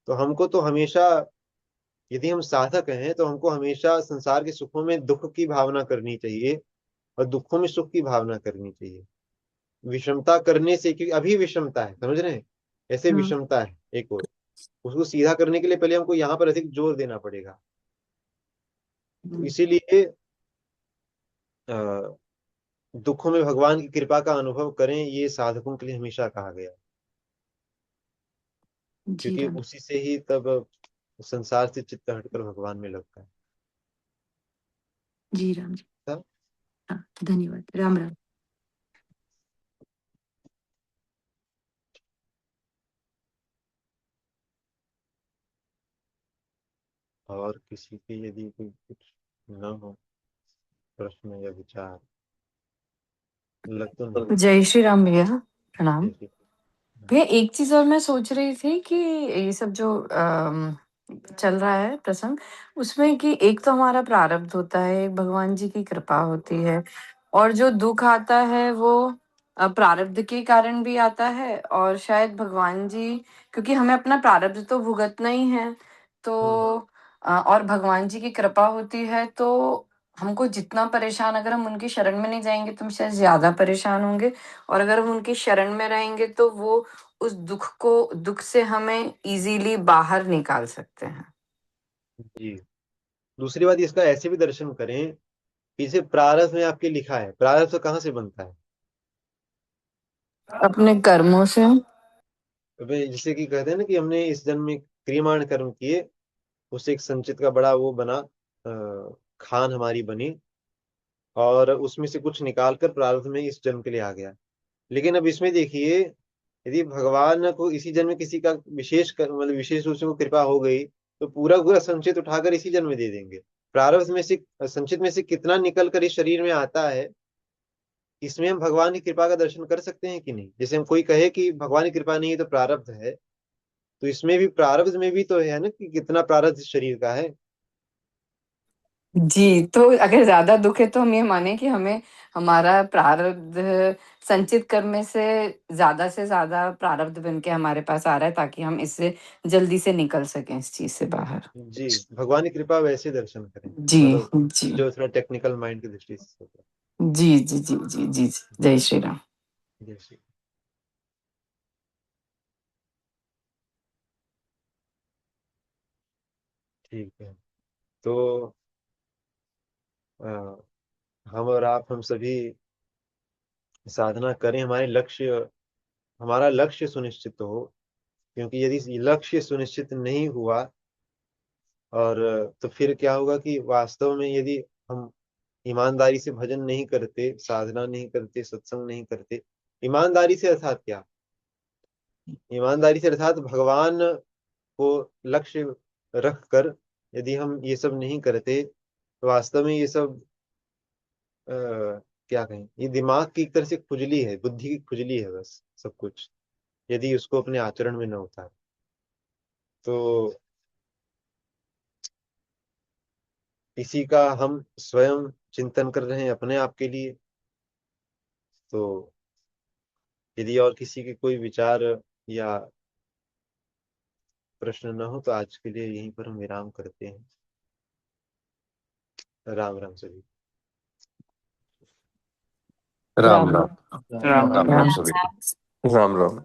तो हमको तो हमेशा, यदि हम साधक हैं तो हमको हमेशा संसार के सुखों में दुख की भावना करनी चाहिए और दुखों में सुख की भावना करनी चाहिए। विषमता करने से, क्योंकि अभी विषमता है, समझ रहे हैं, ऐसे हाँ। विषमता है एक और, उसको सीधा करने के लिए पहले हमको यहाँ पर अधिक जोर देना पड़ेगा। तो इसीलिए अ, दुखों में भगवान की कृपा का अनुभव करें, ये साधकों के लिए हमेशा कहा गया, जी क्योंकि राम। उसी से ही तब संसार से चित्त हटकर भगवान में लगता है। जी राम जी। तब हाँ, धन्यवाद। राम राम। और किसी के यदि कोई कुछ न हो प्रश्न या विचार, लग तो नहीं रहा। जय श्री राम भैया। प्रणाम जैसे भैया। एक चीज और मैं सोच रही थी कि ये सब जो चल रहा है प्रसंग, उसमें कि एक तो हमारा प्रारब्ध होता है, एक भगवान जी की कृपा होती है, और जो दुख आता है वो प्रारब्ध के कारण भी आता है, और शायद भगवान जी, क्योंकि हमें अपना प्रारब्ध तो भुगतना ही है, तो और भगवान जी की कृपा होती है तो हमको जितना परेशान, अगर हम उनकी शरण में नहीं जाएंगे तो हम शायद ज्यादा परेशान होंगे, और अगर हम उनकी शरण में रहेंगे तो वो उस दुख से हमें इजीली बाहर निकाल सकते हैं। जी। दूसरी बात, इसका ऐसे भी दर्शन करें कि इसे प्रारब्ध में आपके लिखा है। प्रारब्ध तो कहाँ से बनता है? अपने कर्मों से। जिसे कि कहते हैं ना कि हमने इस जन्म में क्रियमाण कर्म किए, उससे एक संचित का बड़ा वो बना, खान हमारी बनी, और उसमें से कुछ निकाल कर प्रारब्ध में इस जन्म के लिए आ गया। लेकिन अब इसमें देखिए, यदि भगवान को इसी जन्म में किसी का मतलब विशेष रूप से को कृपा हो गई, तो पूरा पूरा संचित उठाकर इसी जन्म में दे देंगे। प्रारब्ध में से, संचित में से कितना निकल कर इस शरीर में आता है, इसमें हम भगवान की कृपा का दर्शन कर सकते हैं कि नहीं। जैसे हम कोई कहे कि भगवान की कृपा नहीं है तो प्रारब्ध है, तो इसमें भी प्रारब्ध में भी तो है ना कि कितना प्रारब्ध इस शरीर का है। जी, तो अगर ज्यादा दुख है तो हम ये माने कि हमें हमारा प्रारब्ध संचित कर्म से ज्यादा प्रारब्ध बन के हमारे पास आ रहा है, ताकि हम इससे जल्दी से निकल सकें इस चीज से बाहर। जी, भगवान की कृपा वैसे दर्शन करें, जी मतलब जी जो थोड़ा टेक्निकल माइंड की दृष्टि से होता है। जी जी जी जी जी जी। जय श्री राम। जैसे ठीक है, तो अ, हम और आप, हम सभी साधना करें, हमारा लक्ष्य सुनिश्चित हो। क्योंकि यदि लक्ष्य सुनिश्चित नहीं हुआ, और तो फिर क्या होगा कि वास्तव में यदि हम ईमानदारी से भजन नहीं करते, साधना नहीं करते, सत्संग नहीं करते, ईमानदारी से अर्थात क्या? ईमानदारी से अर्थात भगवान को लक्ष्य रख कर यदि हम ये सब नहीं करते, तो वास्तव में ये सब क्या कहें, ये दिमाग की एक तरह से खुजली है, बुद्धि की खुजली है बस सब कुछ, यदि उसको अपने आचरण में न उतारे। तो इसी का हम स्वयं चिंतन कर रहे हैं अपने आप के लिए। तो यदि और किसी के कोई विचार या प्रश्न न हो, तो आज के लिए यहीं पर हम विराम करते हैं। राम राम सभी। राम राम राम। राम। राम राम सभी। राम राम।